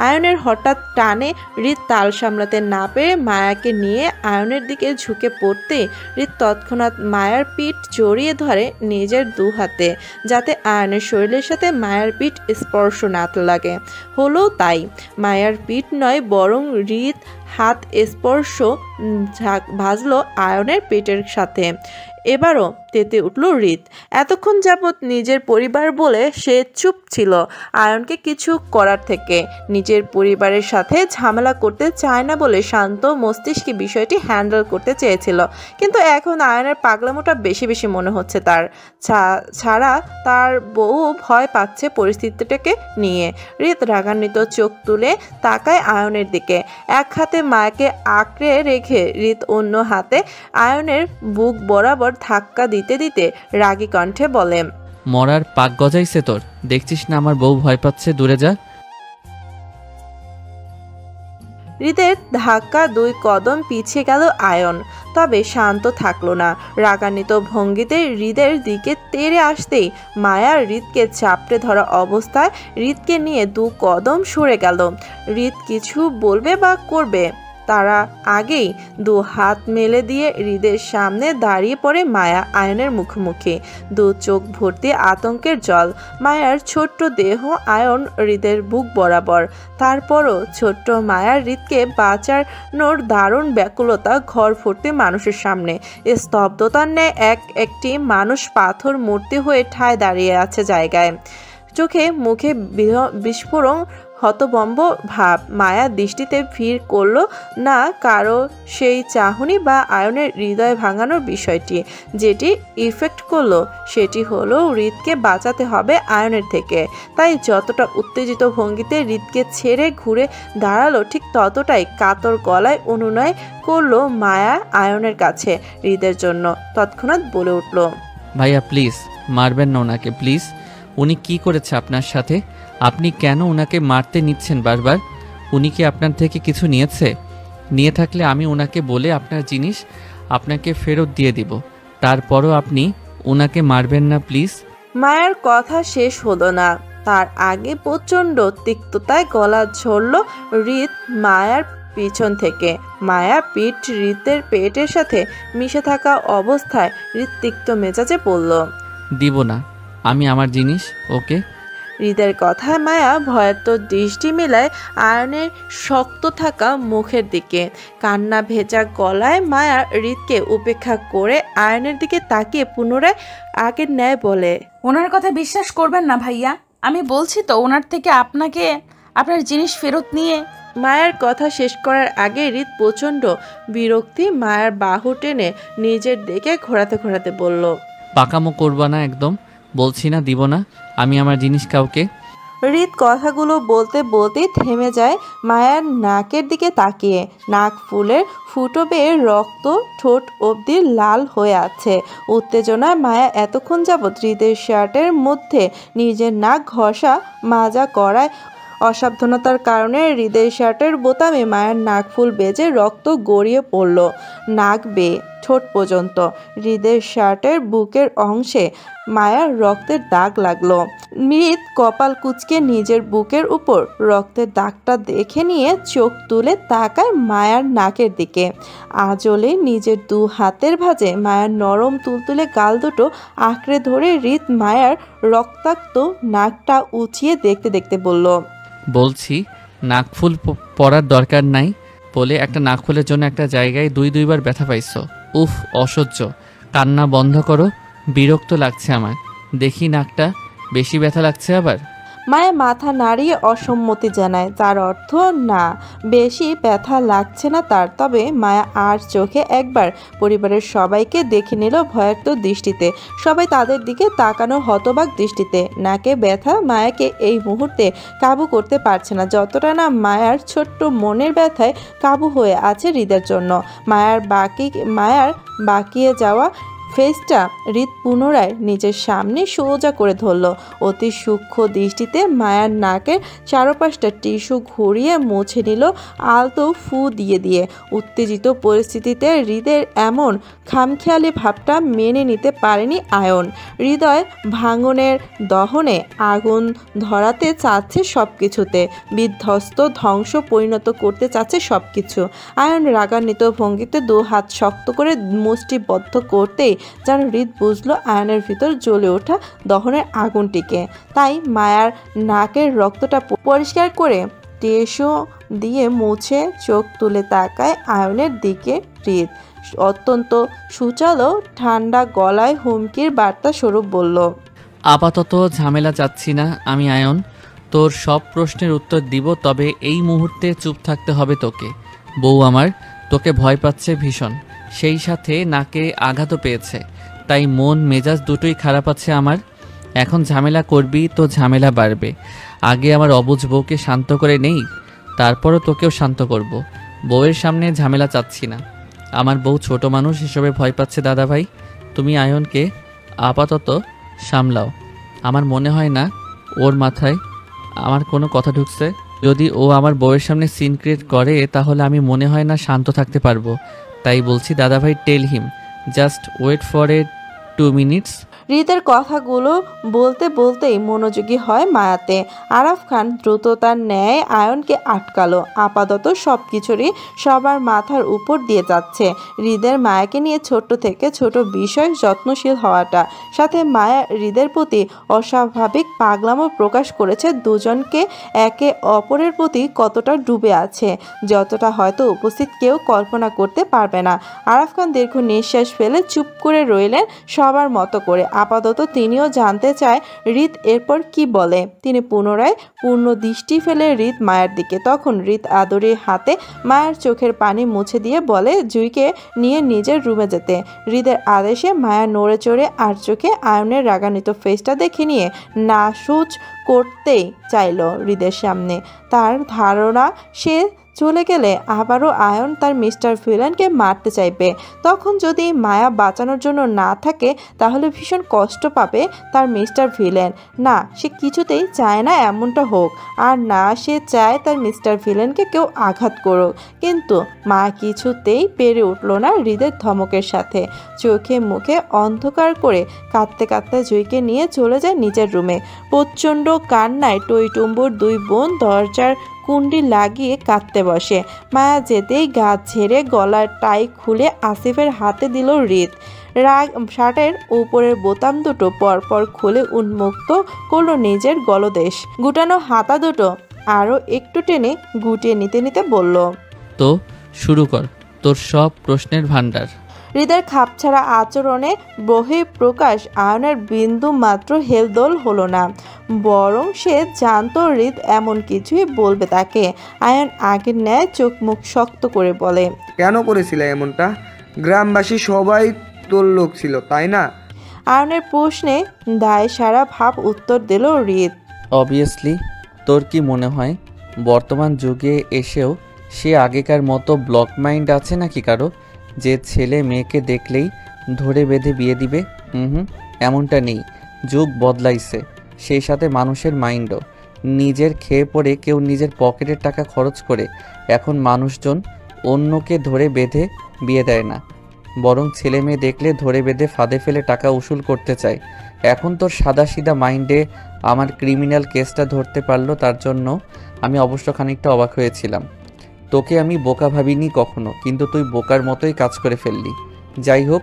আয়নের হঠাৎ টানে হৃদ তাল সামলাতে না পেরে মায়াকে নিয়ে আয়নের দিকে ঝুঁকে পড়তে হৃদ তৎক্ষণাৎ মায়ার পিঠ জড়িয়ে ধরে নিজের দু হাতে, যাতে আয়নের শরীরের সাথে মায়ার পিঠ স্পর্শ না লাগে। হলো তাই, মায়ার পিঠ নয় বরং হৃদ হাত স্পর্শ ভাজলো আয়নের পেটের সাথে। এবারও তেতে উঠল হৃদ। এতক্ষণ যাবৎ নিজের পরিবার বলে সে চুপ ছিল আয়নকে কিছু করার থেকে। নিজের পরিবারের সাথে ঝামেলা করতে চায় না বলে শান্ত মস্তিষ্কে বিষয়টি হ্যান্ডেল করতে চেয়েছিল, কিন্তু এখন আয়নের পাগলামোটা বেশি বেশি মনে হচ্ছে তার। ছাড়া তার বউ ভয় পাচ্ছে পরিস্থিতিটাকে নিয়ে। হৃদ রাগান্বিত চোখ তুলে তাকায় আয়নের দিকে। এক হাতে মায়াকে আঁকড়ে রেখে হৃদ অন্য হাতে আয়নের বুক বরাবর ধাক্কা দিতে দিতে রাগী কণ্ঠে বলে, মরার পাক গজাইছে তোর, দেখছিস না আমার বউ ভয় পাচ্ছে, দূরে যা। হৃদের ধাক্কা 2 কদম পিছিয়ে গেল আয়ন, তবে শান্ত থাকলো না। রাগান্বিত ভঙ্গিতে হৃদের দিকে তেড়ে আসতেই মায়া হৃদকে চাপড়ে ধরা অবস্থায় হৃদকে নিয়ে 2 কদম সরে গেল। হৃদ কিছু বলবে বা করবে তারা আগেই 2 হাত মেলে দিয়ে হৃদের সামনে দাঁড়িয়ে পড়ে মায়া আয়নের মুখোমুখি, 2 চোখ ভর্তি আতঙ্কের জল। মায়ার ছোট্ট দেহ আয়ন হৃদের বুক বরাবর, তারপরও ছোট্ট মায়ার হৃদকে বাঁচানোর দারুণ ব্যাকুলতা ঘর ভর্তি মানুষের সামনে। স্তব্ধতার ন্যায় একটি মানুষ পাথর মূর্তি হয়ে ঠায় দাঁড়িয়ে আছে জায়গায়, চোখে মুখে বিস্ফোরণ হতবম্ব ভাব। মায়া দৃষ্টিতে ভিড় করল না কারো সেই চাহনি বা আয়নের হৃদয় ভাঙানোর বিষয়টি। যেটি ইফেক্ট করলো সেটি হলো হৃদকে বাঁচাতে হবে আয়নের থেকে। তাই যতটা উত্তেজিত ভঙ্গিতে হৃদকে ছেড়ে ঘুরে দাঁড়ালো, ঠিক ততটাই কাতর গলায় অনুনয় করলো মায়া আয়নের কাছে হৃদের জন্য। তৎক্ষণাৎ বলে উঠল, ভাইয়া প্লিজ মারবেন না ওনাকে, প্লিজ। উনি কি করেছে আপনার সাথে? আপনি কেন ওনাকে মারতে নিচ্ছেন বারবার? উনি কি আপনার থেকে কিছু নিয়েছে? নিয়ে থাকলে আমি ওনাকে বলে আপনার জিনিস আপনাকে ফেরত দিয়ে দিব, তারপরও আপনি ওনাকে মারবেন না প্লিজ। মায়ের কথা শেষ হলো না, তার আগে প্রচণ্ড তিক্ততায় গলা ঝরল হৃদ মায়ার পিছন থেকে। মায়া পিঠ হৃদের পেটের সাথে মিশে থাকা অবস্থায় হৃদ তিক্ত মেজাজে পড়ল, দিব না আমি আমার জিনিস ওকে। হৃদের কথায় মায়া ভয়ার্ত দৃষ্টি মেলায় আয়নের শক্ত থাকা মুখের দিকে। কান্না ভেজা গলায় মায়া হৃদকে উপেক্ষা করে আয়নের দিকে তাকিয়ে পুনরায় আগের ন্যায় বলে, ওনার কথা বিশ্বাস করবেন না ভাইয়া, আমি বলছি তো ওনার থেকে আপনাকে আপনার জিনিস ফেরত নিয়ে। মায়ের কথা শেষ করার আগে হৃদ প্রচণ্ড বিরক্তি মায়ের বাহু টেনে নিজের দিকে ঘোরাতে ঘোরাতে বলল, পাকামো করবা না একদম, বলছি না দিব না আমি আমার জিনিস কাউকে। হৃদ কথাগুলো বলতে বলতেই থেমে যায় মায়ার নাকের দিকে তাকিয়ে। নাক ফুলের ফুটো বেয়ে রক্ত ঠোঁট অবধি লাল হয়ে আছে। উত্তেজনায় মায়া এতক্ষণ যাবৎ হৃদের শার্টের মধ্যে নিজের নাক ঘষা মাজা করায় অসাবধানতার কারণে হৃদের শার্টের বোতামে মায়ের নাক ফুল বেজে রক্ত গড়িয়ে পড়ল নাক বেয়ে ঠোঁট পর্যন্ত। হৃদের শার্টের বুকের অংশে মায়ার রক্তের দাগ লাগলো। হৃদ কপাল কুঁচকে নিজের বুকের উপর রক্তের দাগটা দেখে নিয়ে চোখ তুলে তাকায় মায়ার নাকের দিকে। আঁচলে নিজের 2 হাতের ভাঁজে মায়ার নরম তুলতুলে গাল দুটো আঁকড়ে ধরে হৃদ মায়ার রক্তাক্ত নাকটা উঁচিয়ে দেখতে দেখতে বলল, বলছি নাকফুল পরার দরকার নাই বলে একটা নাকফুলের জন্য একটা জায়গায় 2 বার ব্যথা পাইছো। উফ অসহ্য, কান্না বন্ধ করো, বিরক্ত লাগছে আমার। দেখি নাকটা বেশি ব্যথা লাগছে আবার। মায়া মাথা নাড়িয়ে অসম্মতি জানায়, তার অর্থ না বেশি ব্যথা লাগছে না তার। তবে মায়া আর চোখে একবার পরিবারের সবাইকে দেখে নিল ভয়ার্ত দৃষ্টিতে। সবাই তাদের দিকে তাকানো হতবাক দৃষ্টিতে। নাকে ব্যথা মায়াকে এই মুহূর্তে কাবু করতে পারছে না, যতটা না মায়ার ছোট্ট মনের ব্যথায় কাবু হয়ে আছে হৃদের জন্য। মায়ার বাকিয়ে যাওয়া ফেসটা হৃদ পুনরায় নিজের সামনে সোজা করে ধরল। অতি সূক্ষ্ম দৃষ্টিতে মায়ার নাকের চারপাশটা টিস্যু ঘুরিয়ে মুছে নিল আলতো ফু দিয়ে দিয়ে। উত্তেজিত পরিস্থিতিতে হৃদের এমন খামখেয়ালি ভাবটা মেনে নিতে পারেনি আয়ন। হৃদয় ভাঙনের দহনে আগুন ধরাতে চাচ্ছে সব কিছুতে, বিধ্বস্ত ধ্বংস পরিণত করতে চাচ্ছে সব কিছু। আয়ন রাগান্বিত ভঙ্গিতে দু হাত শক্ত করে মুষ্টিবদ্ধ করতেই যেন হৃদ বুঝলো আয়নের ভিতর জ্বলে ওঠা দহনের আগুনটিকে। তাই মায়ার নাকের রক্তটা পরিষ্কার করে টিস্যু দিয়ে মুছে চোখ তুলে তাকায় আয়নের দিকে হৃদ। অত্যন্ত সুচালো ঠান্ডা গলায় হুমকির বার্তা স্বরূপ বলল, আপাতত ঝামেলা চাচ্ছি না আমি আয়ন, তোর সব প্রশ্নের উত্তর দিব, তবে এই মুহূর্তে চুপ থাকতে হবে তোকে। বউ আমার তোকে ভয় পাচ্ছে ভীষণ, সেই সাথে নাকে আঘাতও পেয়েছে, তাই মন মেজাজ দুটোই খারাপ আছে আমার। এখন ঝামেলা করবি তো ঝামেলা বাড়বে। আগে আমার অবুঝ বউকে শান্ত করে নেই, তারপরও তোকেও শান্ত করব। বউয়ের সামনে ঝামেলা চাচ্ছি না। আমার বউ ছোট মানুষ, এসবে ভয় পাচ্ছে দাদা ভাই। তুমি আয়নকে আপাতত সামলাও। আমার মনে হয় না ওর মাথায় আমার কোনো কথা ঢুকছে। যদি ও আমার বউয়ের সামনে সিন ক্রিয়েট করে তাহলে আমি মনে হয় না শান্ত থাকতে পারবো। তাই বলছি দাদা ভাই, টেল হিম, জাস্ট ওয়েট ফর 2 মিনিটস। হৃদের কথাগুলো বলতে বলতেই মনোযোগী হয় মায়াতে। আরাফ খান দ্রুততার ন্যায় আয়নকে আটকালো। আপাতত সব কিছুরই সবার মাথার উপর দিয়ে যাচ্ছে হৃদের মায়াকে নিয়ে ছোট্ট থেকে ছোট বিষয় যত্নশীল হওয়াটা। সাথে মায়া হৃদের প্রতি অস্বাভাবিক পাগলামো প্রকাশ করেছে। দুজনকে একে অপরের প্রতি কতটা ডুবে আছে, যতটা হয়তো উপস্থিত কেউ কল্পনা করতে পারবে না। আরাফ খান দীর্ঘ নিঃশ্বাস ফেলে চুপ করে রইলেন সবার মতো করে। আপাতত তিনিও জানতে চায় হৃদ এরপর কি বলে। তিনি পুনরায় পূর্ণ দৃষ্টি ফেলে হৃদ মায়ের দিকে। তখন হৃদ আদরের হাতে মায়ের চোখের পানি মুছে দিয়ে বলে জুইকে নিয়ে নিজের রুমে যেতে। হৃদের আদেশে মায়া নড়ে চড়ে আর চোখে আয়নের রাগান্বিত ফেসটা দেখে নিয়ে নাসুচ করতেই চাইল হৃদের সামনে। তার ধারণা সে চলে গেলে আবারও আয়ন তার মিস্টার ভিলেনকে মারতে চাইবে। তখন যদি মায়া বাঁচানোর জন্য না থাকে তাহলে ভীষণ কষ্ট পাবে তার মিস্টার ভিলেন। না, সে কিছুতেই চায় না এমনটা হোক, আর না সে চায় তার মিস্টার ভিলেনকে কেউ আঘাত করুক। কিন্তু মা কিছুতেই পেরে উঠল না হৃদের ধমকের সাথে। চোখে মুখে অন্ধকার করে কাঁদতে কাঁদতে জুইকে নিয়ে চলে যায় নিজের রুমে। প্রচণ্ড কান্নায় টইটুম্বুর দুই বোন দরজার কুণ্ডি লাগিয়ে কাঁদতে বসে। মায়া যেতেই গা ঝেড়ে গলার টাই খুলে আসিফের হাতে দিল হৃদ। রাগ শার্টের উপরের বোতাম দুটো পরপর খুলে উন্মুক্ত করলো নিজের গলদেশ। গুটানো হাতা দুটো আরও একটু টেনে গুটিয়ে নিতে নিতে বলল, তো শুরু কর তোর সব প্রশ্নের ভান্ডার। হৃদের খাপছাড়া আচরণে বহিঃপ্রকাশ আয়নের বিন্দু মাত্র হেলদোল হলো না, বরং সে জানতো হৃদ এমন কিছুই বলবে তাকে। আয়ন আগের ন্যায় চোখ মুখ শক্ত করে বলে, কেন করেছিলে এমনটা? গ্রামবাসী সবাই তোর লোক ছিল, তাই না? আয়নের প্রশ্নে দায় সারা ভাব উত্তর দিল হৃদ, অবভিয়াসলি। তোর কি মনে হয় বর্তমান যুগে এসেও সে আগেকার মতো ব্লক মাইন্ড আছে নাকি কারো, যে ছেলে মেয়েকে দেখলেই ধরে বেঁধে বিয়ে দিবে? এমনটা নেই। যুগ বদলাইছে, সেই সাথে মানুষের মাইন্ডও। নিজের খেয়ে পড়ে কেউ নিজের পকেটের টাকা খরচ করে এখন মানুষজন অন্যকে ধরে বেঁধে বিয়ে দেয় না, বরং ছেলে মেয়ে দেখলে ধরে বেঁধে ফাঁদে ফেলে টাকা উসুল করতে চায়। এখন তোর সাদাসিধা মাইন্ডে আমার ক্রিমিনাল কেসটা ধরতে পারলো, তার জন্য আমি অবশ্য খানিকটা অবাক হয়েছিলাম। তোকে আমি বোকা ভাবিনি কখনো, কিন্তু তুই বোকার মতোই কাজ করে ফেললি। যাই হোক,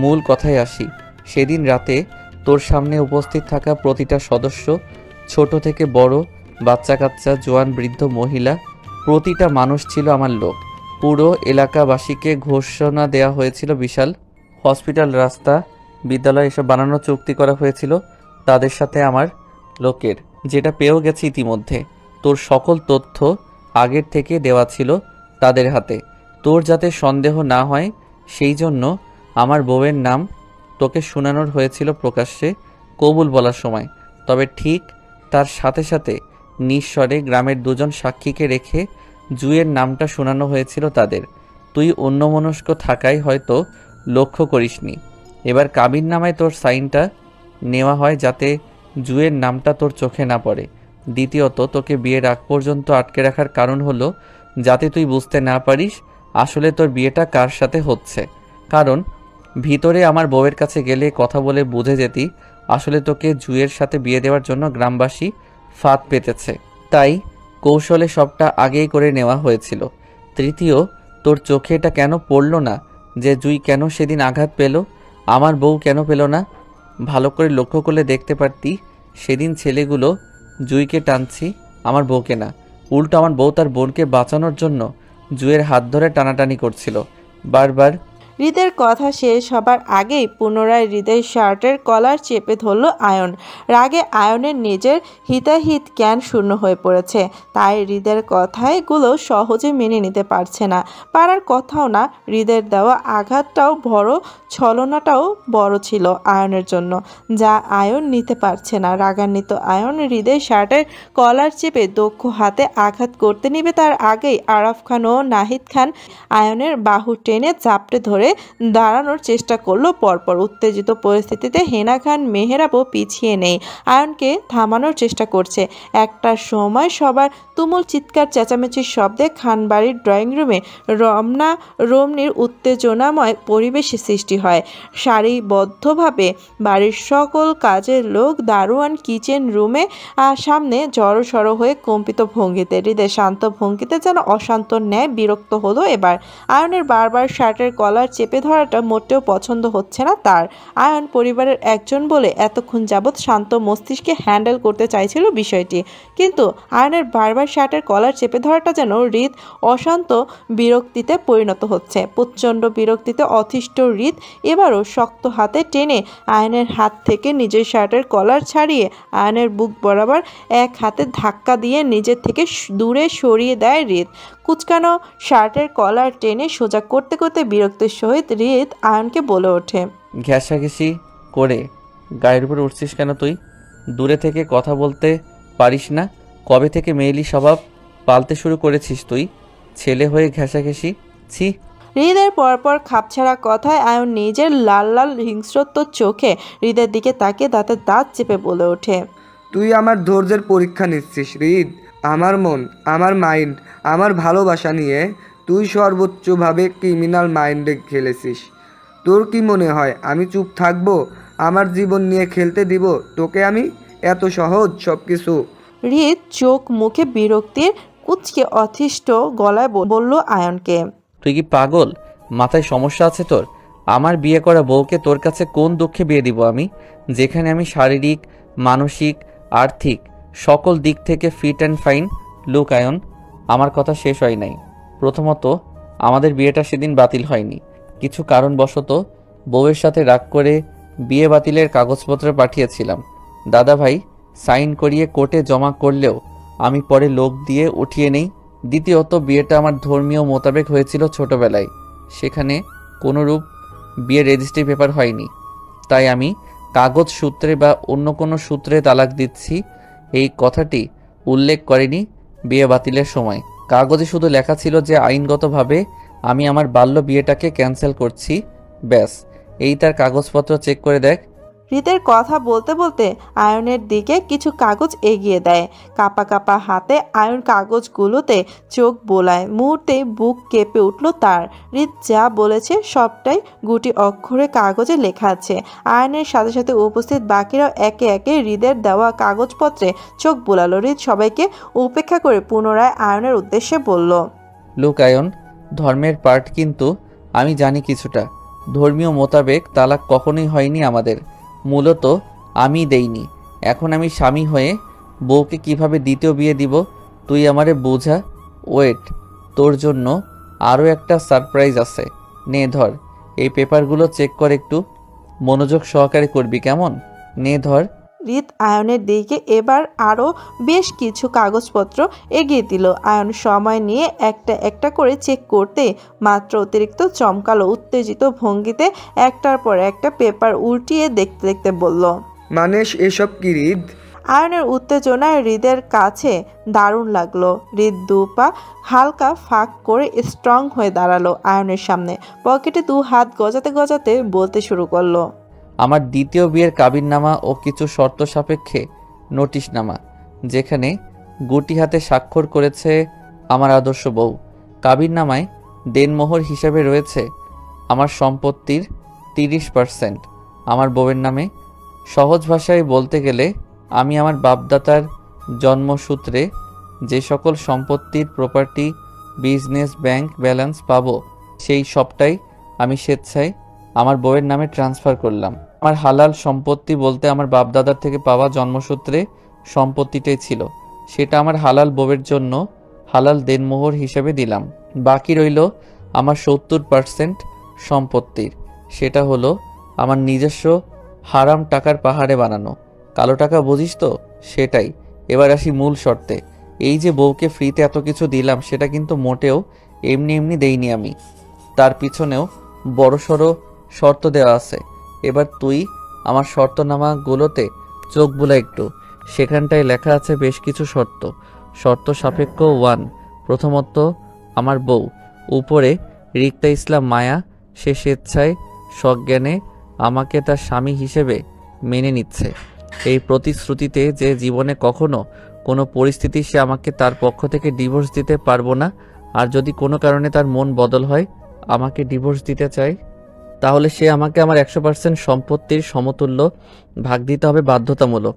মূল কথায় আসি। সেদিন রাতে তোর সামনে উপস্থিত থাকা প্রতিটা সদস্য, ছোট থেকে বড়, বাচ্চা কাচ্চা, জোয়ান, বৃদ্ধ, মহিলা, প্রতিটা মানুষ ছিল আমার লোক। পুরো এলাকাবাসীকে ঘোষণা দেওয়া হয়েছিল বিশাল। হসপিটাল, রাস্তা, বিদ্যালয় এসব বানানোর চুক্তি করা হয়েছিল তাদের সাথে আমার লোকের, যেটা পেয়েও গেছে ইতিমধ্যে। তোর সকল তথ্য আগের থেকে দেওয়া ছিল তাদের হাতে। তোর যাতে সন্দেহ না হয় সেই জন্য আমার বউয়ের নাম তোকে শোনানোর হয়েছিল প্রকাশ্যে কবুল বলার সময়। তবে ঠিক তার সাথে সাথে নিঃস্বরে গ্রামের দুজন সাক্ষীকে রেখে জুয়ের নামটা শোনানো হয়েছিল তাদের। তুই অন্যমনস্ক থাকায় হয়তো লক্ষ্য করিসনি। এবার কাবিননামায় তোর সাইনটা নেওয়া হয় যাতে জুয়ের নামটা তোর চোখে না পড়ে। দ্বিতীয়ত, তোকে বিয়ের আগ পর্যন্ত আটকে রাখার কারণ হলো যাতে তুই বুঝতে না পারিস আসলে তোর বিয়েটা কার সাথে হচ্ছে। কারণ ভিতরে আমার বউয়ের কাছে গেলে কথা বলে বুঝে যেতি আসলে তোকে জুয়ের সাথে বিয়ে দেওয়ার জন্য গ্রামবাসী ফাঁদ পেতেছে, তাই কৌশলে সবটা আগেই করে নেওয়া হয়েছিল। তৃতীয়, তোর চোখে এটা কেন পড়লো না যে জুই কেন সেদিন আঘাত পেল, আমার বউ কেন পেল না? ভালো করে লক্ষ্য করলে দেখতে পারতি সেদিন ছেলেগুলো জুইকে টানছি, আমার বউকে না। উল্টো আমার বউ তার বোনকে বাঁচানোর জন্য জুয়ের হাত ধরে টানাটানি করছিল বারবার। হৃদের কথা শেষ হবার আগেই পুনরায় হৃদের শার্টের কলার চেপে ধরল আয়ন। রাগে আয়নের নিজের হিতাহিত জ্ঞান শূন্য হয়ে পড়েছে, তাই হৃদের কথাগুলো সহজে মেনে নিতে পারছে না, পারার কথাও না। হৃদের দেওয়া আঘাতটাও বড়, ছলনাটাও বড় ছিল আয়নের জন্য, যা আয়ন নিতে পারছে না। রাগান্বিত আয়ন হৃদের শার্টের কলার চেপে দক্ষ হাতে আঘাত করতে নিবে তার আগেই আরাফ খান ও নাহিদ খান আয়নের বাহু টেনে চাপটে ধরে দাঁড়ানোর চেষ্টা করলো পরপর। উত্তেজিত পরিস্থিতিতে হেনা খান মেহেরাবও পিছিয়ে নেই, আয়নকে থামানোর চেষ্টা করছে। একটা সময় সবার তুমুল চিৎকার চেঁচামেচির শব্দে খানবাড়ির ড্রয়িং রুমে রমনির উত্তেজনাময় পরিবেশে সৃষ্টি হয়। সারিবদ্ধভাবে বাড়ির সকল কাজের লোক দারোয়ান কিচেন রুমে সামনে জড়সড় হয়ে কম্পিত ভঙ্গিতে। হৃদয় শান্ত ভঙ্গিতে যেন অশান্ত ন্যায় বিরক্ত হলো এবার। আয়নের বারবার শার্টের কলার চেপে ধরাটা মোটেও পছন্দ হচ্ছে না তার। আয়ন পরিবারের একজন বলে এতক্ষণ যাবৎ শান্ত মস্তিষ্কে হ্যান্ডেল করতে চাইছিল বিষয়টি, কিন্তু আয়নের বারবার শার্টের কলার চেপে ধরাটা যেন হৃদ অশান্ত বিরক্তিতে পরিণত হচ্ছে। প্রচণ্ড বিরক্তিতে অতিষ্ঠ হৃদ এবারও শক্ত হাতে টেনে আয়নের হাত থেকে নিজের শার্টের কলার ছাড়িয়ে আয়নের বুক বরাবর এক হাতে ধাক্কা দিয়ে নিজের থেকে দূরে সরিয়ে দেয় হৃদ। কুচকানো শার্টের কলার টেনে সোজা করতে করতে বিরক্তির সহিত হৃদ আয়নকে বলে ওঠে, ঘেঁষাঘেঁষি করে গায়ের উপর উঠছিস কেন তুই? দূরে থেকে কথা বলতে পারিস না? কবে থেকে মেয়েলি স্বভাব পালতে শুরু করেছিস তুই? ছেলে হয়ে ঘেঁষাঘেঁষি, ছি। হৃদের পরপর খাপছাড়া কথায় আয়ন নিজের লাল লাল হিংস্রত্ব চোখে হৃদের দিকে তাকিয়ে দাঁতের দাঁত চেপে বলে ওঠে, তুই আমার ধৈর্যের পরীক্ষা নিচ্ছিস হৃদ। আমার মন, আমার মাইন্ড, আমার ভালোবাসা নিয়ে তুই সর্বোচ্চভাবে ক্রিমিনাল মাইন্ডে খেলেছিস। তোর কি মনে হয় আমি চুপ থাকবো? আমার জীবন নিয়ে খেলতে দিব তোকে আমি? এত সহজ সব কিছু? হৃদ চোখ মুখে বিরক্তির কুচকে অতিষ্ঠ গলায় বলল আয়নকে, তুই কি পাগল? মাথায় সমস্যা আছে তোর? আমার বিয়ে করা বউকে তোর কাছে কোন দুঃখে বিয়ে দিব আমি, যেখানে আমি শারীরিক, মানসিক, আর্থিক সকল দিক থেকে ফিট অ্যান্ড ফাইন? লুক আয়ন, আমার কথা শেষ হয় নাই। প্রথমত, আমাদের বিয়েটা সেদিন বাতিল হয়নি, কিছু কারণবশত বউয়ের সাথে রাগ করে বিয়ে বাতিলের কাগজপত্র পাঠিয়েছিলাম। দাদা ভাই সাইন করিয়ে কোর্টে জমা করলেও আমি পরে লোক দিয়ে উঠিয়ে নেই। দ্বিতীয়ত, বিয়েটা আমার ধর্মীয় মোতাবেক হয়েছিল ছোটবেলায়, সেখানে কোনোরূপ বিয়ে রেজিস্ট্রি পেপার হয়নি, তাই আমি কাগজ সূত্রে বা অন্য কোনো সূত্রে তালাক দিচ্ছি এই কথাটি উল্লেখ করেনি বিয়ে বাতিলের সময়। কাগজে শুধু লেখা ছিল যে আইনগতভাবে আমি আমার বাল্য বিয়েটাকে ক্যান্সেল করছি, ব্যাস। এই তার কাগজপত্র চেক করে দেখ। হৃদের কথা বলতে বলতে আয়নের দিকে কিছু কাগজ এগিয়ে দেয়। কাপা কাপা হাতে আয়ন কাগজগুলোতে চোখ বোলায়। মুহূর্তে বুক কেঁপে উঠল তার। হৃদ যা বলেছে সবটাই গুটি অক্ষরে কাগজে লেখা আছে। আয়নের সাথে সাথে উপস্থিত বাকিরাও একে একে হৃদের দেওয়া কাগজপত্রে চোখ বোলালো। হৃদ সবাইকে উপেক্ষা করে পুনরায় আয়নের উদ্দেশ্যে বলল, লুক আয়ন, ধর্মের পার্ট কিন্তু আমি জানি কিছুটা। ধর্মীয় মোতাবেক তালাক কখনোই হয়নি আমাদের, মূলত আমি দেইনি। এখন আমি স্বামী হয়ে বউকে কিভাবে দ্বিতীয় বিয়ে দিব তুই আমারে বোঝা। ওয়েট, তোর জন্য আরও একটা সারপ্রাইজ আছে। নে ধর, এই পেপারগুলো চেক কর, একটু মনোযোগ সহকারে করবি কেমন? নে ধর। হৃদ আয়নের দিকে এবার আরও বেশ কিছু কাগজপত্র এগিয়ে দিল। আয়ন সময় নিয়ে একটা একটা করে চেক করতে মাত্র অতিরিক্ত চমকালো। উত্তেজিত ভঙ্গিতে একটার পর একটা পেপার উল্টিয়ে দেখতে দেখতে বলল, মানে এসব কি হৃদ? আয়নের উত্তেজনায় হৃদের কাছে দারুণ লাগলো। হৃদ দুপা হালকা ফাঁক করে স্ট্রং হয়ে দাঁড়ালো আয়নের সামনে। পকেটে 2 হাত গজাতে গজাতে বলতে শুরু করলো, আমার দ্বিতীয় বিয়ের কাবিননামা ও কিছু শর্ত সাপেক্ষে নোটিশনামা, যেখানে গুটি হাতে স্বাক্ষর করেছে আমার আদর্শ বউ। কাবিননামায় দেনমোহর হিসাবে রয়েছে আমার সম্পত্তির 30% আমার বউয়ের নামে। সহজ ভাষায় বলতে গেলে আমি আমার বাপদাতার জন্মসূত্রে যে সকল সম্পত্তির প্রপার্টি, বিজনেস, ব্যাংক ব্যালেন্স পাবো, সেই সবটাই আমি স্বেচ্ছায় আমার বউয়ের নামে ট্রান্সফার করলাম। আমার হালাল সম্পত্তি বলতে আমার বাপদাদার থেকে পাওয়া জন্মসূত্রে সম্পত্তিটাই ছিল, সেটা আমার হালাল বউয়ের জন্য হালাল দেনমোহর হিসেবে দিলাম। বাকি রইল আমার 70% সম্পত্তির, সেটা হলো আমার নিজস্ব হারাম টাকার পাহাড়ে বানানো কালো টাকা, বুঝিস তো, সেটাই। এবার আসি মূল শর্তে। এই যে বউকে ফ্রিতে এত কিছু দিলাম, সেটা কিন্তু মোটেও এমনি এমনি দেইনি আমি, তার পিছনেও বড়সড় শর্ত দেওয়া আছে। এবার তুই আমার শর্তনামাগুলোতে চোখ বুলা একটু, সেখানটায় লেখা আছে বেশ কিছু শর্ত। শর্ত সাপেক্ষ 1, প্রথমত আমার বউ, উপরে রিক্তা ইসলাম মায়া, সে স্বেচ্ছায় সজ্ঞানে আমাকে তার স্বামী হিসেবে মেনে নিচ্ছে, এই প্রতিশ্রুতিতে যে জীবনে কখনো কোনো পরিস্থিতি সে আমাকে তার পক্ষ থেকে ডিভোর্স দিতে পারবো না। আর যদি কোনো কারণে তার মন বদল হয়, আমাকে ডিভোর্স দিতে চায়, তাহলে সে আমাকে আমার 100% সম্পত্তির সমতুল্য ভাগ দিতে হবে বাধ্যতামূলক।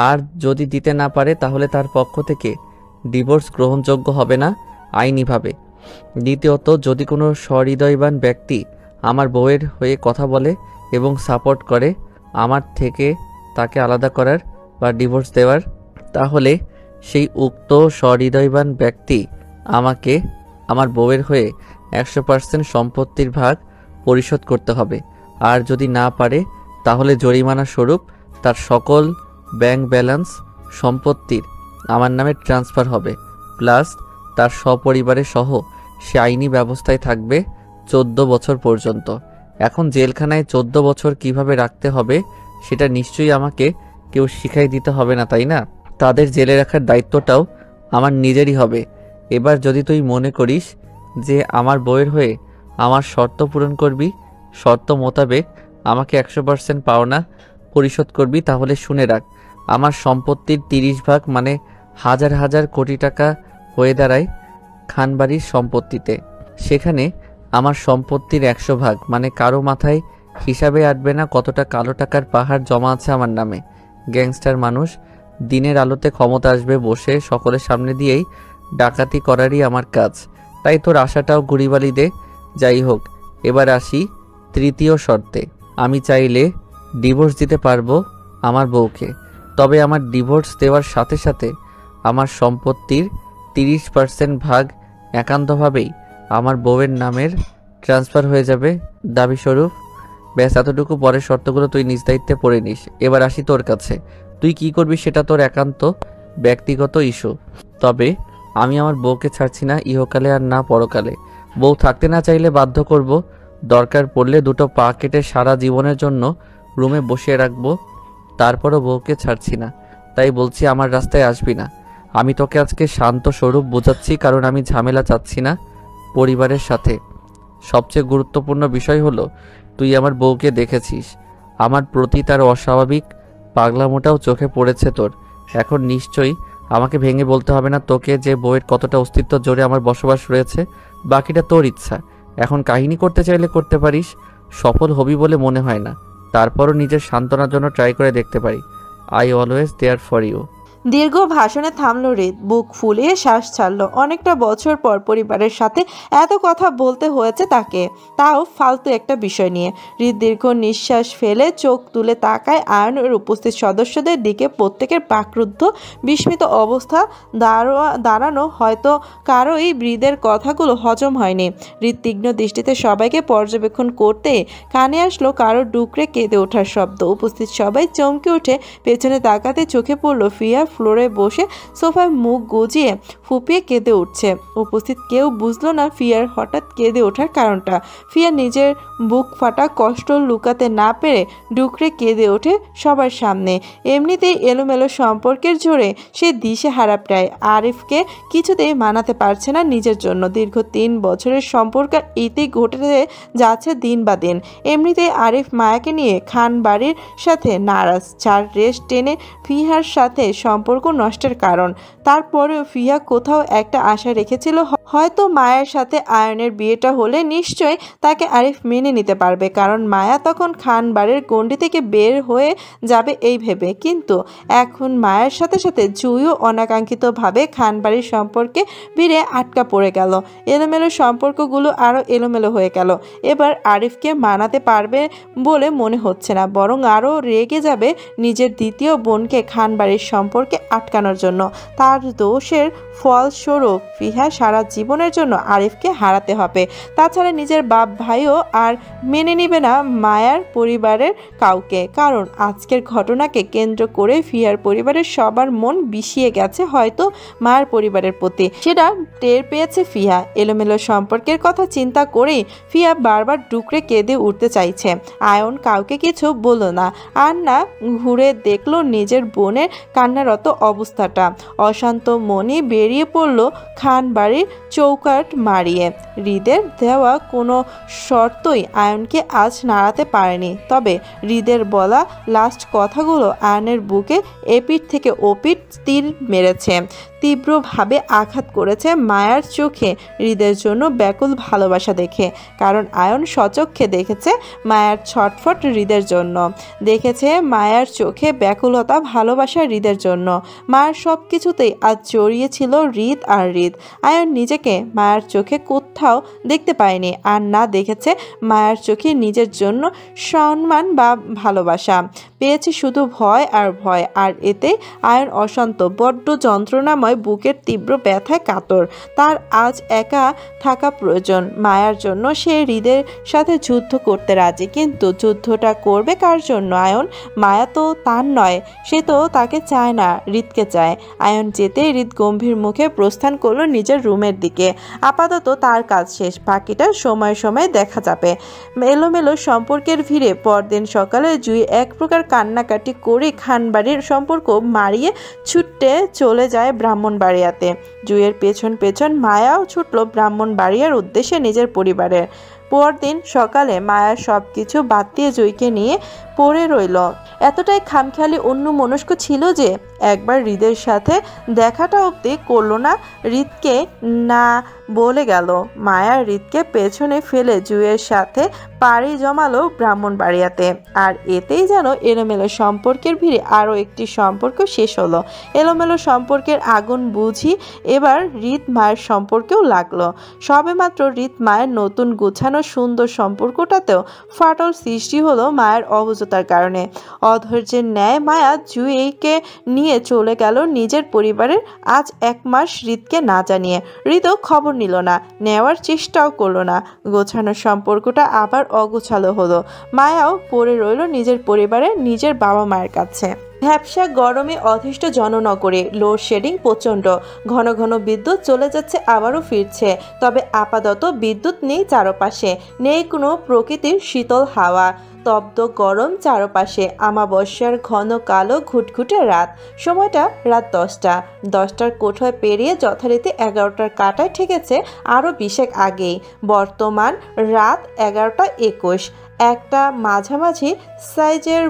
আর যদি দিতে না পারে, তাহলে তার পক্ষ থেকে ডিভোর্স গ্রহণযোগ্য হবে না আইনিভাবে। দ্বিতীয়ত, যদি কোনো সহৃদয়বান ব্যক্তি আমার বউয়ের হয়ে কথা বলে এবং সাপোর্ট করে আমার থেকে তাকে আলাদা করার বা ডিভোর্স দেওয়ার, তাহলে সেই উক্ত সহৃদয়বান ব্যক্তি আমাকে আমার বউয়ের হয়ে 100% সম্পত্তির ভাগ পরিশোধ করতে হবে। আর যদি না পারে, তাহলে জরিমানা স্বরূপ তার সকল ব্যাংক ব্যালেন্স সম্পত্তির আমার নামে ট্রান্সফার হবে, প্লাস তার সপরিবারে সহ সে আইনি ব্যবস্থায় থাকবে 14 বছর পর্যন্ত। এখন জেলখানায় 14 বছর কিভাবে রাখতে হবে সেটা নিশ্চয়ই আমাকে কেউ শিখাই দিতে হবে না, তাই না? তাদের জেলে রাখার দায়িত্বটাও আমার নিজেরই হবে। এবার যদি তুই মনে করিস যে আমার বউয়ের হয়ে আমার শর্ত পূরণ করবি, শর্ত মোতাবেক আমাকে 100% পাওনা পরিশোধ করবি, তাহলে শুনে রাখ, আমার সম্পত্তির 30 ভাগ মানে হাজার হাজার কোটি টাকা হয়ে দাঁড়ায় খানবাড়ির সম্পত্তিতে। সেখানে আমার সম্পত্তির 100 ভাগ মানে কারো মাথায় হিসাবে আটবে না কতটা কালো টাকার পাহাড় জমা আছে আমার নামে। গ্যাংস্টার মানুষ, দিনের আলোতে ক্ষমতা আসবে বসে সকলের সামনে দিয়েই ডাকাতি করারই আমার কাজ। তাই তোর আশাটাও গুড়িবালি দে। যাই হোক, এবার আসি তৃতীয় শর্তে। আমি চাইলে ডিভোর্স দিতে পারবো আমার বউকে, তবে আমার ডিভোর্স দেওয়ার সাথে সাথে আমার সম্পত্তির 30% ভাগ একান্তভাবেই আমার বউয়ের নামের ট্রান্সফার হয়ে যাবে দাবিস্বরূপ। ব্যাস, এতটুকু। পরের শর্তগুলো তুই নিজ দায়িত্বে পড়ে নিস। এবার আসি তোর কাছে। তুই কি করবি সেটা তোর একান্ত ব্যক্তিগত ইস্যু, তবে আমি আমার বউকে ছাড়ছি না, ইহকালে আর না পরকালে। বউ থাকতে না চাইলে বাধ্য করব, দরকার পড়লে 2 পা কেটে সারা জীবনের জন্য রুমে বসিয়ে রাখবো, তারপরও বউকে ছাড়ছি না। তাই বলছি, আমার রাস্তায় আসবি না। আমি তোকে আজকে শান্ত স্বরূপ বোঝাচ্ছি, কারণ আমি ঝামেলা চাচ্ছি না পরিবারের সাথে। সবচেয়ে গুরুত্বপূর্ণ বিষয় হলো, তুই আমার বউকে দেখেছিস, আমার প্রতি তার অস্বাভাবিক পাগলামোটাও চোখে পড়েছে তোর। এখন নিশ্চয়ই আমাকে ভেঙে বলতে হবে না তোকে যে বউয়ের কতটা অস্তিত্ব জোরে আমার বসবাস রয়েছে। বাকিটা তোর ইচ্ছা। এখন কাহিনী করতে চাইলে করতে পারিস, সফল হবি বলে মনে হয় না। তারপরও নিজের সান্ত্বনার জন্য ট্রাই করে দেখতে পারি। I always there for you. দীর্ঘ ভাষণে থামল হৃদ, বুক ফুলিয়ে শ্বাস ছাড়ল। অনেকটা বছর পর পরিবারের সাথে এত কথা বলতে হয়েছে তাকে, তাও ফালতু একটা বিষয় নিয়ে। হৃদ দীর্ঘ নিঃশ্বাস ফেলে চোখ তুলে তাকায় আয়নের উপস্থিত সদস্যদের দিকে। প্রত্যেকের বাকরুদ্ধ বিস্মিত অবস্থা দাঁড়ানো, হয়তো কারোই হৃদের কথাগুলো হজম হয়নি। হৃদ তীক্ষ্ণ দৃষ্টিতে সবাইকে পর্যবেক্ষণ করতে কানে আসলো কারো ডুকরে কেঁদে ওঠার শব্দ। উপস্থিত সবাই চমকে উঠে পেছনে তাকাতে চোখে পড়ল ফিয়া ফ্লোরে বসে সোফায় মুখ গুজিয়ে ফুপিয়ে কেঁদে উঠছে। উপস্থিত কেউ বুঝলো না ফিয়ার হঠাৎ কেঁদে ওঠার কারণটা। ফিয়া নিজের বুক ফাটা কষ্ট লুকাতে না পেরে ডুকরে কেঁদে ওঠে সবার সামনে। এমনিতেই এলোমেলো সম্পর্কের জোরে সে দিশেহারা প্রায়। আরিফকে কিছুতেই মানাতে পারছে না নিজের জন্য। দীর্ঘ 3 বছরের সম্পর্ক এতেই ঘটে যাচ্ছে দিন বা দিন। এমনিতেই আরিফ মায়াকে নিয়ে খান বাড়ির সাথে নারাজ, যার রেশ টেনে ফিহার সাথে সম্পর্ক নষ্টের কারণ। তারপরেও ফিহা কোথাও একটা আশা রেখেছিল, হয়তো মায়ের সাথে আয়নের বিয়েটা হলে নিশ্চয়ই তাকে আরিফ মেনে নিতে পারবে, কারণ মায়া তখন খান বাড়ির গণ্ডি থেকে বের হয়ে যাবে এই ভেবে। কিন্তু এখন মায়ের সাথে সাথে জুইও অনাকাঙ্ক্ষিতভাবে খান বাড়ির সম্পর্কে ভিড়ে আটকা পড়ে গেল। এলোমেলো সম্পর্কগুলো আরও এলোমেলো হয়ে গেল। এবার আরিফকে মানাতে পারবে বলে মনে হচ্ছে না, বরং আরও রেগে যাবে নিজের দ্বিতীয় বোনকে খান বাড়ির সম্পর্কে আটকানোর জন্য। তার দোষের ফলস্বরূপ ফিহা সারা জীবনের জন্য আরিফকে হারাতে হবে। তাছাড়া নিজের বাপ ভাইও আর মেনে নিবে না মায়ার পরিবারের কাউকে, কারণ আজকের ঘটনাকে কেন্দ্র করে ফিহার পরিবারের সবার মন বিষিয়ে গেছে হয়তো মায়ের পরিবারের প্রতি। সেটা টের পেয়েছে ফিহা। এলোমেলো সম্পর্কের কথা চিন্তা করেই ফিহা বারবার ডুকরে কেঁদে উঠতে চাইছে। আয়ন কাউকে কিছু বলল না, আর না ঘুরে দেখলো নিজের বোনের কান্নারত অবস্থাটা। অশান্ত মনে বেরিয়ে পড়ল খান বাড়ির চৌকাট মারিয়ে। হৃদের দেওয়া কোনো শর্তই আয়নকে আজ নাড়াতে পারেনি, তবে হৃদের বলা লাস্ট কথাগুলো আয়নের বুকে এপিঠ থেকে ওপিঠ তীর মেরেছে, তীব্রভাবে আঘাত করেছে মায়ার চোখে হৃদের জন্য ব্যাকুল ভালোবাসা দেখে। কারণ আয়ন স্বচক্ষে দেখেছে মায়ার ছটফট হৃদের জন্য, দেখেছে মায়ার চোখে ব্যাকুলতা ভালোবাসা হৃদের জন্য। মায়ের সব কিছুতেই আজ জড়িয়েছিল হৃদ আর হৃদ। আয়ন নিজেকে মায়ের চোখে কোথাও দেখতে পায়নি, আর না দেখেছে মায়ের চোখে নিজের জন্য সম্মান বা ভালোবাসা। পেয়েছে শুধু ভয় আর ভয়, আর এতে আয়ন অশান্ত, বড্ড যন্ত্রণাময়, বুকের তীব্র ব্যথায় কাতর। তার আজ একা থাকা প্রয়োজন। মায়ার জন্য সে হৃদের সাথে যুদ্ধ করতে রাজি, কিন্তু যুদ্ধটা করবে কার জন্য? আয়ন, মায়া তো তার নয়, সে তো তাকে চায় না, হৃদকে চায়। আয়ন যেতে হৃদ গম্ভীর মুখে প্রস্থান করলো নিজের রুমের দিকে। আপাতত তার কাজ শেষ, বাকিটা সময় সময় দেখা যাবে। এলোমেলো সম্পর্কের ভিড়ে পরদিন সকালে জুই এক প্রকার কান্নাকাটি করে খানবাড়ির সম্পর্ক মারিয়ে ছুটে চলে যায় ব্রাহ্মণবাড়িয়াতে। জুইয়ের পেছন পেছন মায়াও ছুটল ব্রাহ্মণবাড়িয়ার উদ্দেশ্যে নিজের পরিবারের। পরদিন সকালে মায়া সব কিছু বাদ দিয়ে জুইকে নিয়ে পড়ে রইল। এতটাই খামখেয়ালি অন্যমনস্ক ছিল যে একবার হৃদের সাথে দেখাটা অবধি করলো না। হৃদকে না বলে গেল। মায়া হৃদকে পেছনে ফেলে জুইয়ের সাথে পাড়ি জমালো ব্রাহ্মণবাড়িয়াতে। আর এতেই যেন এলোমেলো সম্পর্কের ভিড়ে আরও একটি সম্পর্ক শেষ হলো। এলোমেলো সম্পর্কের আগুন বুঝি এবার হৃদ মায়ের সম্পর্কেও লাগলো। সবেমাত্র হৃদ মায়ের নতুন গোছানো সুন্দর সম্পর্কটাতেও ফাটল সৃষ্টি হলো মায়ের অবুঝতার কারণে। অধৈর্যের ন্যায় মায়া জুইকে নিয়ে চলে গেল নিজের পরিবারের। আজ 1 মাস হৃদকে না জানিয়ে। হৃদও খবর নিল না, নেওয়ার চেষ্টাও করলো না। গোছানো সম্পর্কটা আবার অগোছালো হলো। মায়াও পড়ে রইল নিজের পরিবারে, নিজের বাবা মায়ের কাছে। ভ্যাপসা গরমে অতিষ্ঠ জননগরে লোডশেডিং প্রচণ্ড। ঘন ঘন বিদ্যুৎ চলে যাচ্ছে, আবারও ফিরছে। তবে আপাতত বিদ্যুৎ নেই চারপাশে, নেই কোনো প্রকৃতির শীতল হাওয়া। স্তব্ধ গরম চারপাশে। আমাবস্যার ঘন কালো ঘুটঘুটে রাত। সময়টা রাত 10টা। 10টার কোঠায় পেরিয়ে যথারীতি 11টার কাঁটায় ঠেকেছে আরও 20 আগেই। বর্তমান রাত 11:21। একটা মাঝামাঝি সাইজের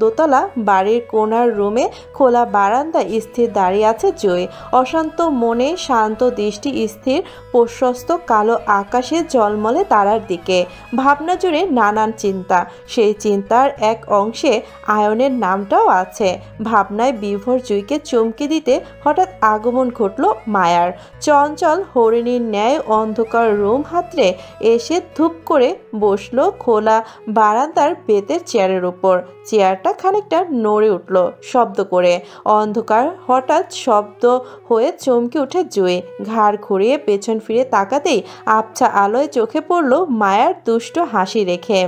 দোতলা বাড়ির কোণার রুমে খোলা বারান্দায় স্থির দাঁড়িয়ে আছে জয়। অশান্ত মনে শান্ত দৃষ্টি স্থির প্রশস্ত কালো আকাশে জলমলে তারার দিকে। ভাবনা জুড়ে নানান চিন্তা। সেই চিন্তার এক অংশে আয়নের নামটাও আছে। ভাবনায় বিভোর জুইকে চমকে দিতে হঠাৎ আগমন ঘটল মায়ার। চঞ্চল হরিণীর ন্যায় অন্ধকার রুম হাতড়ে এসে ধূপ করে বসলো খোলা বারান্দার বেতের চেয়ারের উপর। চেয়ারটা খানিকটা নড়ে উঠল শব্দ করে। অন্ধকার হঠাৎ শব্দ হয়ে চমকে উঠে জুই। ঘাড় ঘুরিয়ে পেছন ফিরে তাকাতেই আবছা আলোয় চোখে পড়ল মায়ার দুষ্ট হাসি রেখে।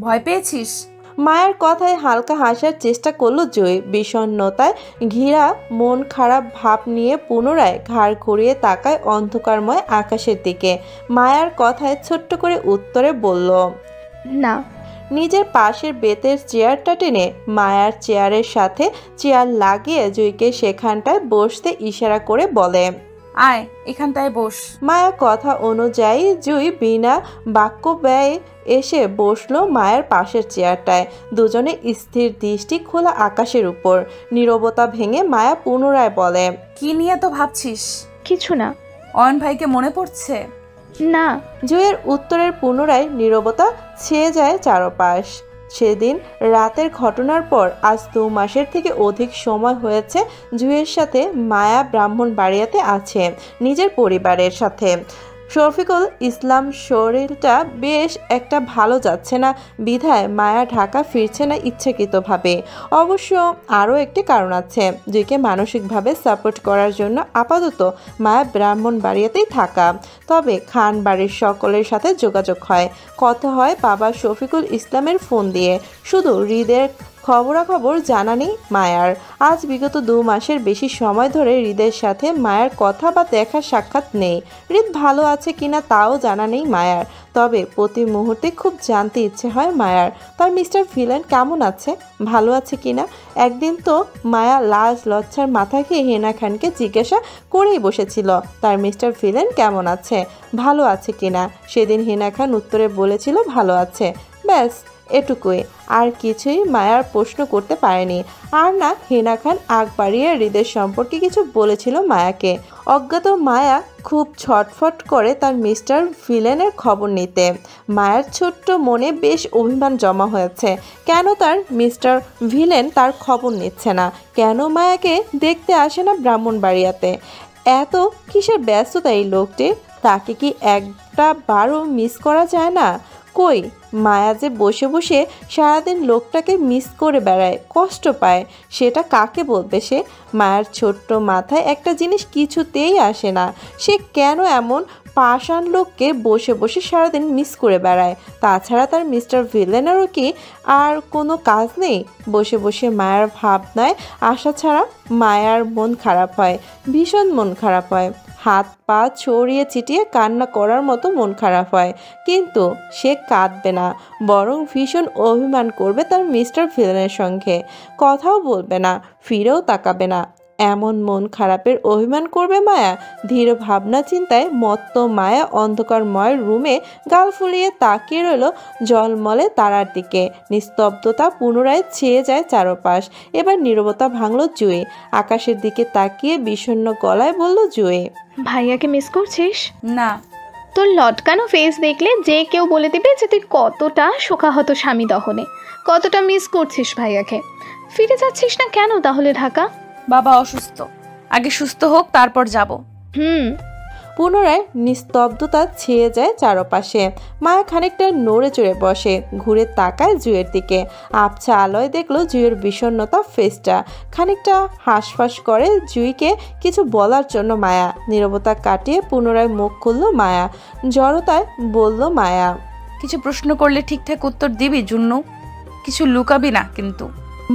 ভয় পেয়েছিস? মায়ের কথায় হালকা হাসার চেষ্টা করলো জুই। বিষণ্ণতায় ঘিরা মন খারাপ ভাব নিয়ে পুনরায় ঘাড় ঘুরিয়ে তাকায় অন্ধকারময় আকাশের দিকে। মায়ার কথায় ছোট্ট করে উত্তরে বলল, না। নিজের পাশের বেতের চেয়ারটা টেনে মায়ার চেয়ারের সাথে চেয়ার লাগিয়ে জুইকে সেখানটায় বসতে ইশারা করে বলে, আয় এখানটায় বস। মায়া কথা অনুযায়ী জুই বিনা বাক্য ব্যয়ে এসে বসলো মায়ের পাশের চেয়ারটায়। দুজনে স্থির দৃষ্টি খোলা আকাশের উপর। নীরবতা ভেঙে মায়া পুনরায় বলে, কি নিয়ে তো ভাবছিস? কিছু না। অয়ন ভাইকে মনে পড়ছে? না। জুইয়ের উত্তরের পুনরায় নীরবতা ছেয়ে যায় চারপাশ। সেদিন রাতের ঘটনার পর আজ 2 মাসের থেকে অধিক সময় হয়েছে জুইয়ের সাথে মায়া ব্রাহ্মণবাড়িয়াতে আছে নিজের পরিবারের সাথে। শফিকুল ইসলাম শরীরটা বেশ একটা ভালো যাচ্ছে না বিধায় মায়া ঢাকা ফিরছে না ইচ্ছাকৃতভাবে। অবশ্য আরও একটি কারণ আছে, জুইকে মানসিকভাবে সাপোর্ট করার জন্য আপাতত মায়া ব্রাহ্মণবাড়িয়াতেই থাকা। তবে খান বাড়ির সকলের সাথে যোগাযোগ হয়, কথা হয় বাবা শফিকুল ইসলামের ফোন দিয়ে। শুধু হৃদের খবরাখবর জানা নেই মায়ার। আজ বিগত 2 মাসের বেশি সময় ধরে হৃদের সাথে মায়ার কথা বা দেখা সাক্ষাৎ নেই। হৃদ ভালো আছে কিনা তাও জানা নেই মায়ার। তবে প্রতি মুহূর্তে খুব জানতে ইচ্ছে হয় মায়ার, তার মিস্টার ভিলেন কেমন আছে, ভালো আছে কিনা। একদিন তো মায়া লাজ লজ্জার মাথা খেয়ে হেনা খানকে জিজ্ঞাসা করেই বসেছিল তার মিস্টার ভিলেন কেমন আছে, ভালো আছে কিনা। সেদিন হেনা খান উত্তরে বলেছিল ভালো আছে, ব্যাস এটুকুই, আর কিছুই মায়ার প্রশ্ন করতে পারেনি। আর না হেনা খান আগ বাড়িয়ে হৃদের সম্পর্কে কিছু বলেছিল মায়াকে। অজ্ঞাত মায়া খুব ছটফট করে তার মিস্টার ভিলেনের খবর নিতে। মায়ার ছোট্ট মনে বেশ অভিমান জমা হয়েছে। কেন তার মিস্টার ভিলেন তার খবর নিচ্ছে না, কেন মায়াকে দেখতে আসে না ব্রাহ্মণবাড়িয়াতে, এত কিসের ব্যস্ততা এই লোকটির, তাকে কি একটা বারও মিস করা যায় না। কই মায়া যে বসে বসে সারাদিন লোকটাকে মিস করে বেড়ায়, কষ্ট পায়, সেটা কাকে বলবে সে। মায়ার ছোট্ট মাথায় একটা জিনিস কিছুতেই আসে না, সে কেন এমন পাষাণ লোককে বসে বসে সারাদিন মিস করে বেড়ায়। তাছাড়া তার মিস্টার ভিলেনেরও কি আর কোনো কাজ নেই। বসে বসে মায়ার ভাবনায় আসা ছাড়া মায়ার মন খারাপ হয়, ভীষণ মন খারাপ হয়। হাত পা ছড়িয়ে ছিটিয়ে কান্না করার মতো মন খারাপ হয়, কিন্তু সে কাঁদবে না, বরং ভীষণ অভিমান করবে তার মিস্টার ভিলেনের সঙ্গে। কথাও বলবে না, ফিরেও তাকাবে না। এমন মন খারাপের অভিমান করবে মায়া। ধীর ভাবনা চিন্তায় মত্ত মায়া অন্ধকারময় রুমে গাল ফুলিয়ে তাকিয়ে রইল জলমলে তারার দিকে। নিস্তব্ধতা পুনরায় ছেয়ে যায় চারপাশ। এবার নীরবতা ভাঙল জুই। আকাশের দিকে তাকিয়ে বিষণ্ণ গলায় বলল জুই, ভাইয়াকে মিস করছিস? না। তোর লটকানো ফেস দেখলে যে কেউ বলে দিবে যে তুই কতটা শোকাহত স্বামী দহনে, কতটা মিস করছিস ভাইয়াকে। ফিরে যাচ্ছিস না কেন তাহলে ঢাকা? বাবা অসুস্থ, আগে সুস্থ হোক তারপর যাব। পুনরায় নিস্তব্ধতা ছেয়ে যায় চারপাশে। মায়া খানিকটা নড়ে চড়ে বসে, ঘুরে তাকায় জুয়ের দিকে। আবছা আলোয় দেখলো জুয়ের বিষণ্ণতা ফেসটা। খানিকটা হাঁসফাঁস করে জুইকে কিছু বলার জন্য মায়া। নীরবতা কাটিয়ে পুনরায় মুখ খুলল মায়া। জড়তায় বলল মায়া, কিছু প্রশ্ন করলে ঠিকঠাক উত্তর দিবি জুন্নু, কিছু লুকাবি না কিন্তু।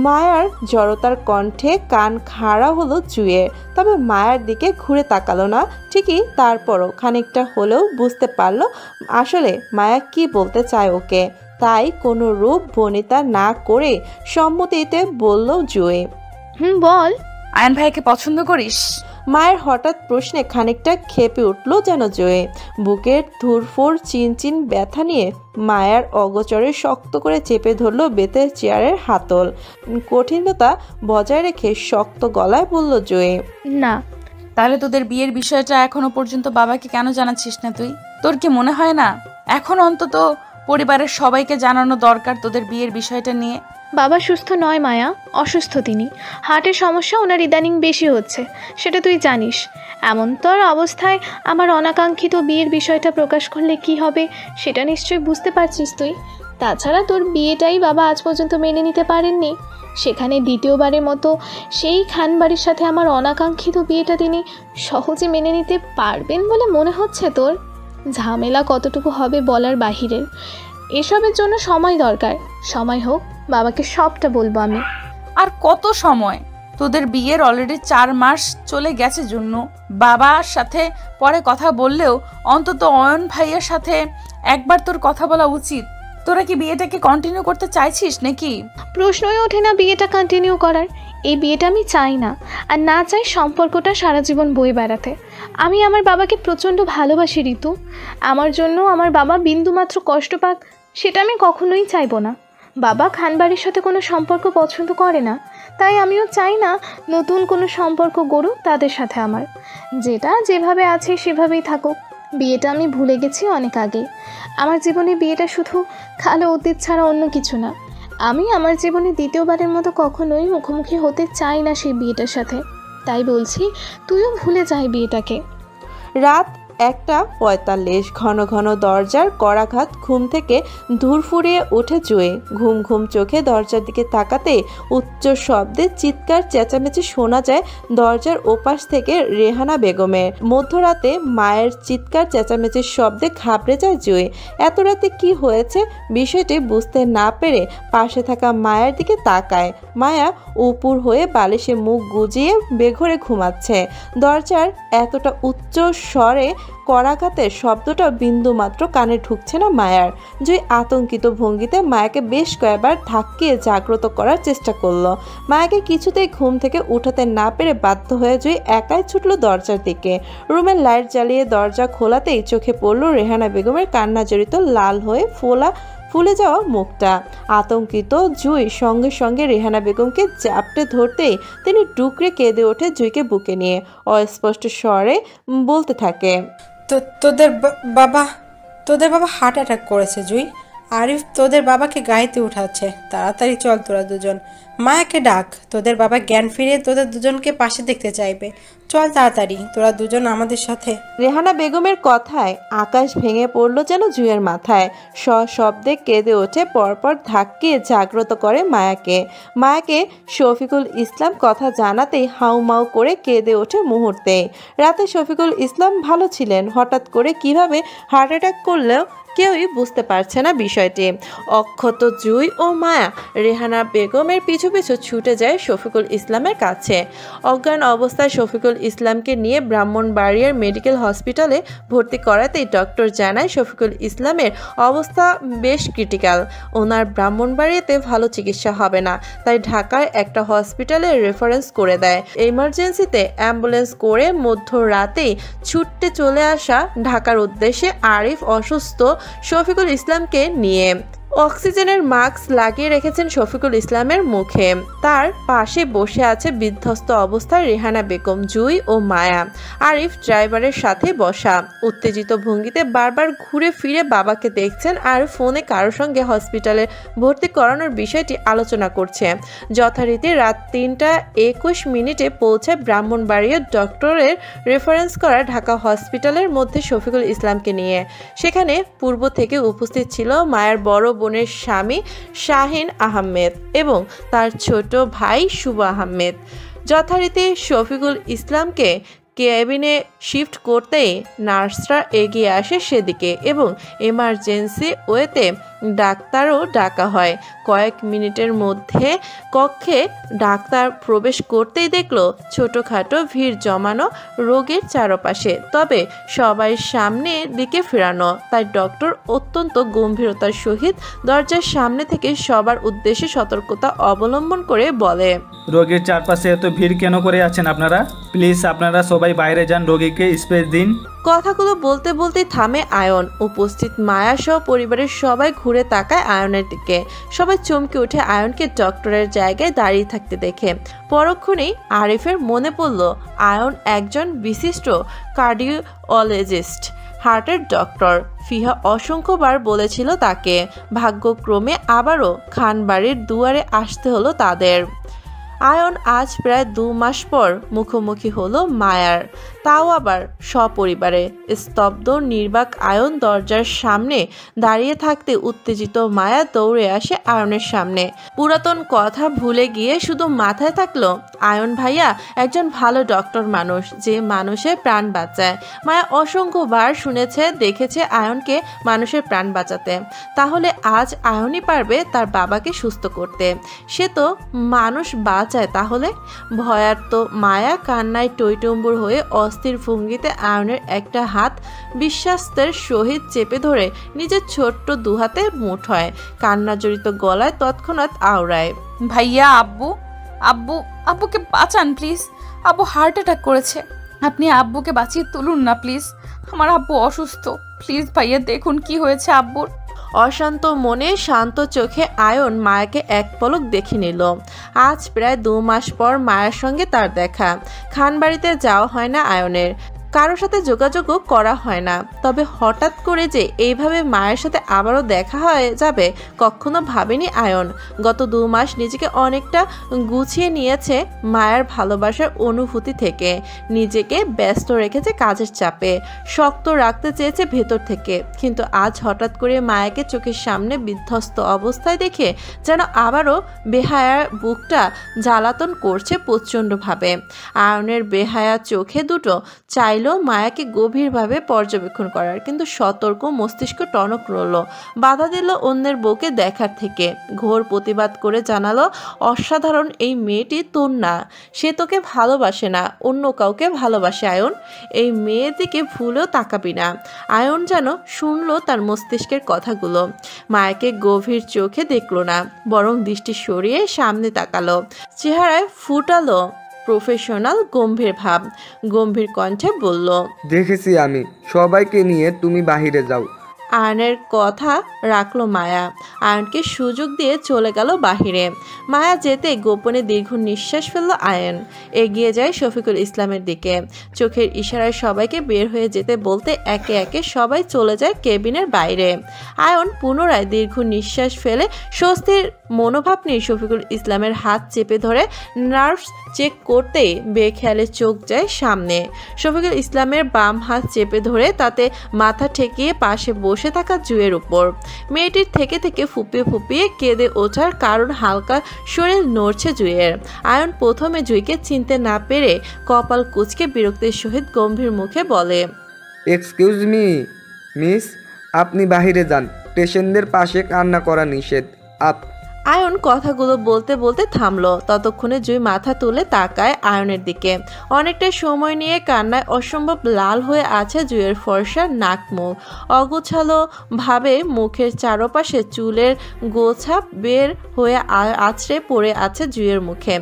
মায়ার জড়তার কণ্ঠে কান খাড়া হলো জুয়ের, তবে মায়ার দিকে ঘুরে তাকালো না। ঠিকই, তারপরও খানিকটা হলেও বুঝতে পারলো আসলে মায়া কি বলতে চায় ওকে। তাই কোনো রূপ বনিতা না করে সম্মতিতে বলল জুয়ে, বল। আয়ন ভাইকে পছন্দ করিস? মায়ের হঠাৎ প্রশ্নে খানিকটা খেপে উঠল যেন জয়ে। বুকের ধুরফুর চিনচিন ব্যথা নিয়ে মায়ার অগোচরে শক্ত করে চেপে ধরল বেতের চেয়ারের হাতল। কঠিনতা বজায় রেখে শক্ত গলায় বলল জয়ে, না। তাহলে তোদের বিয়ের বিষয়টা এখনো পর্যন্ত বাবাকে কেন জানাচ্ছিস না তুই? তোর কি মনে হয় না এখন অন্তত পরিবারের সবাইকে জানানো দরকার তোদের বিয়ের বিষয়টা নিয়ে? বাবা সুস্থ নয় মায়া, অসুস্থ তিনি। হার্টের সমস্যা ওনার ইদানিং বেশি হচ্ছে, সেটা তুই জানিস। এমনতর অবস্থায় আমার অনাকাঙ্ক্ষিত বিয়ের বিষয়টা প্রকাশ করলে কি হবে সেটা নিশ্চয়ই বুঝতে পারছিস তুই। তাছাড়া তোর বিয়েটাই বাবা আজ পর্যন্ত মেনে নিতে পারেননি, সেখানে দ্বিতীয়বারের মতো সেই খানবাড়ির সাথে আমার অনাকাঙ্ক্ষিত বিয়েটা তিনি সহজে মেনে নিতে পারবেন বলে মনে হচ্ছে তোর? ঝামেলা কতটুকু হবে বলার বাহিরের। এসবের জন্য সময় দরকার, সময় হোক বাবাকে সবটা বলবো আমি। আর কত সময়? তোদের বিয়ের অলরেডি 4 মাস চলে গেছে জন্য। বাবার সাথে পরে কথা বললেও অন্তত অয়ন ভাইয়ের সাথে একবার তোর কথা বলা উচিত। তোরা কি বিয়েটাকে কন্টিনিউ করতে চাইছিস নাকি? প্রশ্নই ওঠে না বিয়েটা কন্টিনিউ করার। এই বিয়েটা আমি চাই না, আর না চাই সম্পর্কটা সারা জীবন বয়ে বেড়াতে। আমি আমার বাবাকে প্রচণ্ড ভালোবাসি ঋতু। আমার জন্য আমার বাবা বিন্দুমাত্র কষ্ট পাক সেটা আমি কখনোই চাইবো না। বাবা খানবাড়ির সাথে কোনো সম্পর্ক পছন্দ করে না, তাই আমিও চাই না নতুন কোনো সম্পর্ক গড়ুক তাদের সাথে। আমার যেটা যেভাবে আছে সেভাবেই থাকুক। বিয়েটা আমি ভুলে গেছি অনেক আগে। আমার জীবনে বিয়েটা শুধু কালো অতীত ছাড়া অন্য কিছু না। আমি আমার জীবনে দ্বিতীয়বারের মতো কখনোই মুখোমুখি হতে চাই না সেই বিয়েটার সাথে। তাই বলছি, তুইও ভুলে যাই বিয়েটাকে। রাত 1:45। ঘন ঘন দরজার করাঘাত। ঘুম থেকে ধূর ফুরিয়ে ওঠে জুঁয়ে। ঘুম ঘুম চোখে দরজার দিকে তাকাতে উচ্চ শব্দে চিৎকার চেঁচামেচি শোনা যায় দরজার ওপাশ থেকে রেহানা বেগমের। মধ্যরাতে মায়ের চিৎকার চেঁচামেচির শব্দে ঘাবড়ে যায় জুঁয়ে। এত রাতে কি হয়েছে বিষয়টি বুঝতে না পেরে পাশে থাকা মায়ের দিকে তাকায়। মায়া উপুর হয়ে বালিশে মুখ গুজিয়ে বেঘরে ঘুমাচ্ছে। দরজার এতটা উচ্চ স্বরে করাঘাতের শব্দটা বিন্দুমাত্র কানে ঢুকছে না মায়ার। জুঁই আতঙ্কিত ভঙ্গিতে মায়াকে বেশ কয়েকবার ধাক্কিয়ে জাগ্রত করার চেষ্টা করলো। মায়াকে কিছুতেই ঘুম থেকে উঠাতে না পেরে বাধ্য হয়ে জুঁই একাই ছুটল দরজার দিকে। রুমের লাইট জ্বালিয়ে দরজা খোলাতেই চোখে পড়ল রেহানা বেগমের কান্না জড়িত লাল হয়ে ফুলে যাওয়া মুখটা। আতঙ্কিত জুঁই সঙ্গে সঙ্গে রেহানা বেগমকে চাপটে ধরতেই তিনি ডুকরে কেঁদে ওঠে জুঁইকে বুকে নিয়ে। অস্পষ্ট স্বরে বলতে থাকে, তোদের বাবা হার্ট অ্যাটাক করেছে জুঁই। আরিফ তোদের বাবাকে গাড়িতে উঠাচ্ছে। তাড়াতাড়ি চল তোরা দুজন, মায়াকে ডাক। তোদের বাবা জ্ঞান ফিরিয়ে তোদের দুজনকে পাশে দেখতে চাইবে। চল তাড়াতাড়ি, তোরা দুজন আমাদের সাথে। রেহানা বেগমের কথায় আকাশ ভেঙে পড়ল যেন জুঁইয়ের মাথায়। সশব্দে কেঁদে ওঠে, পরপর ধাক্কিয়ে জাগ্রত করে মায়াকে শফিকুল ইসলাম কথা জানাতেই হাউমাউ করে কেঁদে ওঠে মুহূর্তে। রাতে শফিকুল ইসলাম ভালো ছিলেন, হঠাৎ করে কিভাবে হার্ট অ্যাটাক করলেও কেউই বুঝতে পারছে না বিষয়টি। অক্ষত জুঁই ও মায়া রেহানা বেগমের পিছু পিছু ছুটে যায় শফিকুল ইসলামের কাছে। অজ্ঞান অবস্থায় শফিকুল ইসলামকে নিয়ে ব্রাহ্মণবাড়িয়ার মেডিকেল হসপিটালে ভর্তি করাতেই ডক্টর জানায় শফিকুল ইসলামের অবস্থা বেশ ক্রিটিক্যাল। ওনার ব্রাহ্মণবাড়িয়াতে ভালো চিকিৎসা হবে না, তাই ঢাকার একটা হসপিটালে রেফারেন্স করে দেয়। এমার্জেন্সিতে অ্যাম্বুলেন্স করে মধ্যরাতেই ছুটতে চলে আসা ঢাকার উদ্দেশ্যে আরিফ অসুস্থ শফিকুল ইসলামকে নিয়ে। অক্সিজেনের মাস্ক লাগিয়ে রেখেছেন শফিকুল ইসলামের মুখে। তার পাশে বসে আছে বিধ্বস্ত অবস্থায় রেহানা বেগম, জুঁই ও মায়া। আরিফ ড্রাইভারের সাথে বসা। উত্তেজিত ভঙ্গিতে বারবার ঘুরে ফিরে বাবাকে দেখছেন আর ফোনে কারোর সঙ্গে হসপিটালে ভর্তি করানোর বিষয়টি আলোচনা করছে। যথারীতি রাত 3:21 পৌঁছায় ব্রাহ্মণবাড়িয়ার ডক্টরের রেফারেন্স করা ঢাকা হসপিটালের মধ্যে শফিকুল ইসলামকে নিয়ে। সেখানে পূর্ব থেকে উপস্থিত ছিল মায়ের বড় বোনের স্বামী শাহিন আহমেদ এবং তার ছোট ভাই শুভ আহমেদ। যথারীতি শফিকুল ইসলামকে কেবিনে শিফট করতেই নার্সরা এগিয়ে আসে সেদিকে এবং এমার্জেন্সি ওয়েতে ডাক্তারও ডাকা হয়। কয়েক মিনিটের মধ্যে কক্ষে ডাক্তার প্রবেশ করতেই দেখল ছোটোখাটো ভিড় জমানো রোগীর চারপাশে, তবে সবাই সামনের দিকে ফেরানো। তাই ডক্টর অত্যন্ত গম্ভীরতার সহিত দরজার সামনে থেকে সবার উদ্দেশ্যে সতর্কতা অবলম্বন করে বলে, রোগীর চারপাশে এত ভিড় কেন করে আছেন আপনারা? প্লিজ আপনারা সবাই বাইরে যান, রোগীকে স্পেস দিন। কথাগুলো বলতে বলতে থামে আয়ন। উপস্থিত মায়া সহ পরিবারের সবাই ঘুরে তাকায় আয়নের দিকে। সবাই চমকে উঠে আয়নকে ডক্টরের জায়গায় দাঁড়িয়ে থাকতে দেখে। পরক্ষণেই আরিফের মনে পড়ল আয়ন একজন বিশিষ্ট কার্ডিওলজিস্ট, হার্টের ডক্টর। ফিহা অসংখ্যবার বলেছিল তাকে। ভাগ্যক্রমে আবারও খানবাড়ির দুয়ারে আসতে হলো তাদের। আয়ন আজ প্রায় 2 মাস পর মুখোমুখি হলো মায়ার, তাও আবার সপরিবারে। স্তব্ধ নির্বাক আয়ন দরজার সামনে দাঁড়িয়ে থাকতে উত্তেজিত মায়া দৌড়ে আসে আয়নের সামনে। পুরাতন কথা ভুলে গিয়ে শুধু মাথায় থাকলো আয়ন ভাইয়া একজন ভালো ডক্টর মানুষ, যে মানুষের প্রাণ বাঁচায়। মায়া অসংখ্যবার শুনেছে দেখেছে আয়নকে মানুষের প্রাণ বাঁচাতে, তাহলে আজ আয়নই পারবে তার বাবাকে সুস্থ করতে। সে তো মানুষ বাঁচায় তাহলে। ভয়ার্ত মায়া কান্নায় টইটম্বুর হয়ে অস্থির ভঙ্গিতে আয়নের একটা হাত বিশ্বাস্তের সহিত চেপে ধরে নিজের ছোট্ট দুহাতে মুঠোয়, কান্না জড়িত গলায় তৎক্ষণাৎ আওড়ায়, ভাইয়া, আব্বু আব্বু আব্বুকে বাঁচান প্লিজ। আব্বু হার্ট অ্যাটাক করেছে, আপনি আব্বুকে বাঁচিয়ে তুলুন না প্লিজ। আমার আব্বু অসুস্থ, প্লিজ ভাইয়া দেখুন কি হয়েছে আব্বুর। অশান্ত মনে শান্ত চোখে আয়ন মায়াকে এক পলক দেখে নিল। আজ প্রায় 2 মাস পর মায়ের সঙ্গে তার দেখা। খানবাড়িতে যাওয়া হয় না আয়নের, কারোর সাথে যোগাযোগও করা হয় না। তবে হঠাৎ করে যে এইভাবে মায়ের সাথে আবারও দেখা হয়ে যাবে কখনো ভাবেনি আয়ন। গত 2 মাস নিজেকে অনেকটা গুছিয়ে নিয়েছে মায়ের ভালোবাসার অনুভূতি থেকে, নিজেকে ব্যস্ত রেখেছে কাজের চাপে, শক্ত রাখতে চেয়েছে ভেতর থেকে। কিন্তু আজ হঠাৎ করে মায়াকে চোখের সামনে বিধ্বস্ত অবস্থায় দেখে যেন আবারও বেহায়ার বুকটা জ্বালাতন করছে প্রচণ্ডভাবে। আয়নের বেহায়া চোখে দুটো চাইল মায়াকে গভীরভাবে পর্যবেক্ষণ করার, কিন্তু সতর্ক মস্তিষ্ক টনক রইল, বাধা দিল অন্যের বউকে দেখার থেকে। ঘোর প্রতিবাদ করে জানালো, অসাধারণ এই মেয়েটি তোর না, সে তোকে ভালোবাসে না, অন্য কাউকে ভালোবাসে আয়ন। এই মেয়ের দিকে ভুলেও তাকাবি না। আয়ন যেন শুনলো তার মস্তিষ্কের কথাগুলো। মায়াকে গভীর চোখে দেখলো না, বরং দৃষ্টি সরিয়ে সামনে তাকালো। চেহারায় ফুটালো প্রফেশনাল গম্ভীর ভাব, গম্ভীর কণ্ঠে বলল, দেখেছি আমি, সবাইকে নিয়ে তুমি বাহিরে যাও। আয়নের কথা রাখলো মায়া। আয়নকে সুযোগ দিয়ে চলে গেল বাহিরে। মায়া যেতে গোপনে দীর্ঘ নিঃশ্বাস ফেলল আয়ন। এগিয়ে যায় শফিকুল ইসলামের দিকে, চোখের ইশারায় সবাইকে বের হয়ে যেতে বলতে একে একে সবাই চলে যায় কেবিনের বাইরে। আয়ন পুনরায় দীর্ঘ নিঃশ্বাস ফেলে স্বস্তির মনোভাব নিয়ে শফিকুল ইসলামের হাত চেপে ধরে নার্ভস চেক করতেই বেখেয়ালে চোখ যায় সামনে। শফিকুল ইসলামের বাম হাত চেপে ধরে তাতে মাথা ঠেকিয়ে পাশে বসে থাকা জুয়ের উপর। মেয়েটির থেকে থেকে ফুপিয়ে ফুপিয়ে কেঁদে ওঠার কারণ হালকা শরীর নড়ছে জুয়ের। আয়ন প্রথমে জুইকে চিনতে না পেরে কপাল কুঁচকে বিরক্তির সহিত গম্ভীর মুখে বলে, এক্সকিউজ মি মিস, আপনি বাহিরে যান, পেশেন্টদের পাশে কান্না করা নিষেধ। আয়ন কথাগুলো বলতে বলতে থামলো। ততক্ষণে জুই মাথা তুলে তাকায় আয়নের দিকে। অনেকটা সময় নিয়ে কান্নায় অসম্ভব লাল হয়ে আছে জুইয়ের ফর্সা নাক মুখ। অগোছালো ভাবে মুখের চারপাশে চুলের গোছা বের হয়ে আছড়ে পড়ে আছে জুইয়ের মুখে।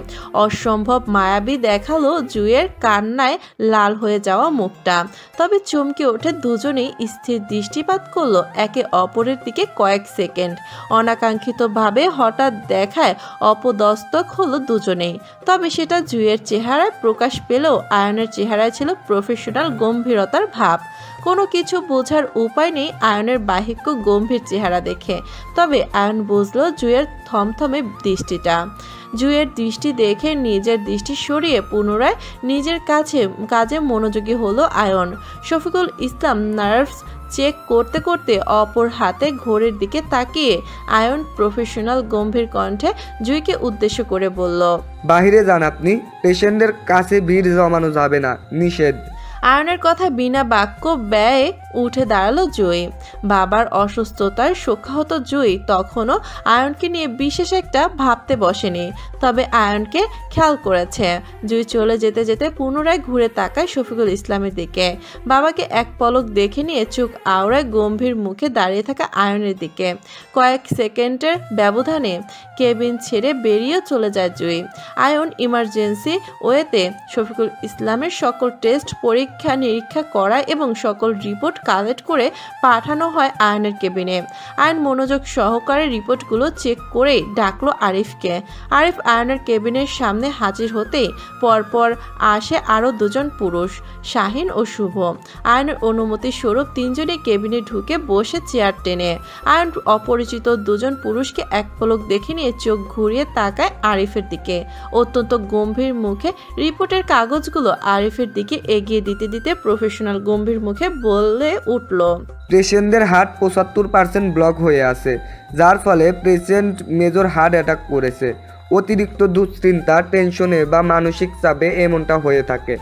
অসম্ভব মায়াবী দেখালো জুইয়ের কান্নায় লাল হয়ে যাওয়া মুখটা। তবে চমকে ওঠে দুজনেই, স্থির দৃষ্টিপাত করলো একে অপরের দিকে কয়েক সেকেন্ড। অনাকাঙ্ক্ষিতভাবে হঠাৎ দেখায় অপদস্থক হলো দুজনেই। তবে সেটা জুইয়ের চেহারায় প্রকাশ পেলেও আয়নের চেহারায় ছিল প্রফেশনাল গম্ভীরতার ভাব। কোনো কিছু বোঝার উপায় নেই আয়নের বাহিক্য গম্ভীর চেহারা দেখে। তবে আয়ন বুঝলো জুইয়ের থমথমে দৃষ্টিটা। জুইয়ের দৃষ্টি দেখে নিজের দৃষ্টি সরিয়ে পুনরায় নিজের কাজে মনোযোগী হলো ion. Shafiqul Islam nerves check করতে করতে অপর হাতে ঘড়ির দিকে তাকিয়ে আয়ন প্রফেশনাল গম্ভীর কণ্ঠে জুইকে উদ্দেশ্য করে বলল, বাহিরে যান আপনি, পেশেন্টদের কাছে ভিড় জমানো যাবে না, নিষেধ। আয়নের কথা বিনা বাক্য ব্যয়ে উঠে দাঁড়ালো জুই। বাবার অসুস্থতার শোকাহত জুই তখনও আয়নকে নিয়ে বিশেষ একটা ভাবতে বসেনি। তবে আয়নকে খেয়াল করেছে। জুই চলে যেতে যেতে পুনরায় ঘুরে তাকায় শফিকুল ইসলামের দিকে। বাবাকে এক পলক দেখে নিয়ে চোখ আওড়ায় গম্ভীর মুখে দাঁড়িয়ে থাকা আয়নের দিকে। কয়েক সেকেন্ডের ব্যবধানে কেবিন ছেড়ে বেরিয়ে চলে যায় জুই। আয়ন ইমার্জেন্সি ওয়েতে শফিকুল ইসলামের সকল টেস্ট পরীক্ষা পরীক্ষা নিরীক্ষা করা এবং সকল রিপোর্ট কালেক্ট করে পাঠানো হয় আয়নের কেবিনে। আয়ন মনোযোগ সহকারে রিপোর্টগুলো চেক করে ডাকলো আরিফকে। আরিফ আয়নের কেবিনের সামনে হাজির হতেই পরপর আসে আরও দুজন পুরুষ, শাহিন ও শুভ। আয়নের অনুমতি স্বরূপ তিনজনে কেবিনে ঢুকে বসে চেয়ার টেনে। আয়ন অপরিচিত দুজন পুরুষকে এক পলক দেখে নিয়ে চোখ ঘুরিয়ে তাকায় আরিফের দিকে। অত্যন্ত গম্ভীর মুখে রিপোর্টের কাগজগুলো আরিফের দিকে এগিয়ে দিতে দিতে প্রফেশনাল গম্ভীর মুখে বলে উঠল, পেশেন্টদের হার্ট 75% ব্লক হয়ে আছে, যার ফলে পেশেন্ট মেজর হার্ট অ্যাটাক করেছে। অতিরিক্ত দুশ্চিন্তা, টেনশনে বা মানসিক চাপে এমনটা হয়ে থাকে।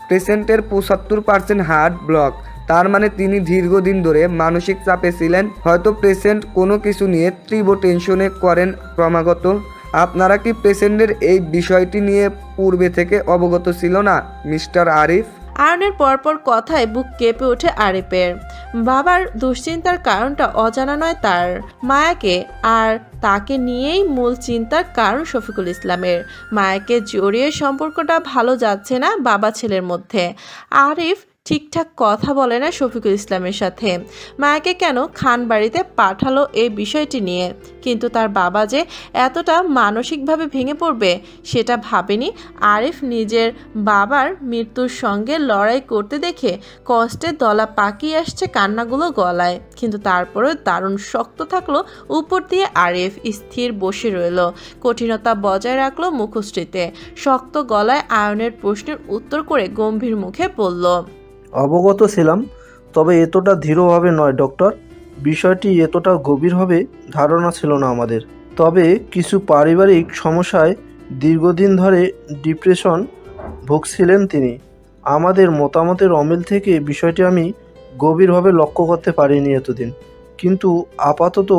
পেশেন্টের 75% হার্ট ব্লক, তার মানে তিনি দীর্ঘদিন ধরে মানসিক চাপে ছিলেন। হয়তো পেশেন্ট কোনো কিছু নিয়ে তীব্র টেনশনে করেন ক্রমাগত। আপনারা কি পেশেন্টের এই বিষয়টি নিয়ে পূর্বে থেকে অবগত ছিল না মিস্টার আরিফ? আয়নের পরপর কথায় বুক কেঁপে ওঠে আরিফের। বাবার দুশ্চিন্তার কারণটা অজানা নয় তার। মায়াকে আর তাকে নিয়েই মূল চিন্তার কারণ শফিকুল ইসলামের। মায়াকে জড়িয়ে সম্পর্কটা ভালো যাচ্ছে না বাবা ছেলের মধ্যে। আরিফ ঠিকঠাক কথা বলে না শফিকুল ইসলামের সাথে। মায়াকে কেন খান বাড়িতে পাঠালো এই বিষয়টি নিয়ে, কিন্তু তার বাবা যে এতটা মানসিকভাবে ভেঙে পড়বে সেটা ভাবেনি। আরিফ নিজের বাবার মৃত্যুর সঙ্গে লড়াই করতে দেখে কষ্টে দলা পাকিয়ে আসছে কান্নাগুলো গলায়, কিন্তু তারপরেও দারুণ শক্ত থাকলো উপর দিয়ে আরিফ। স্থির বসে রইল, কঠিনতা বজায় রাখলো মুখশ্রীতে। শক্ত গলায় আয়নের প্রশ্নের উত্তর করে গম্ভীর মুখে বলল, অবগত ছিলাম, তবে এতটা দৃঢ়ভাবে নয় ডক্টর। বিষয়টি এতটা গভীর হবে ধারণা ছিল না আমাদের। তবে কিছু পারিবারিক সমস্যায় দীর্ঘদিন ধরে ডিপ্রেশন ভুগছিলেন তিনি। আমাদের মতামতের অমিল থেকে বিষয়টি আমি গভীরভাবে লক্ষ্য করতে পারিনি এতদিন, কিন্তু আপাতত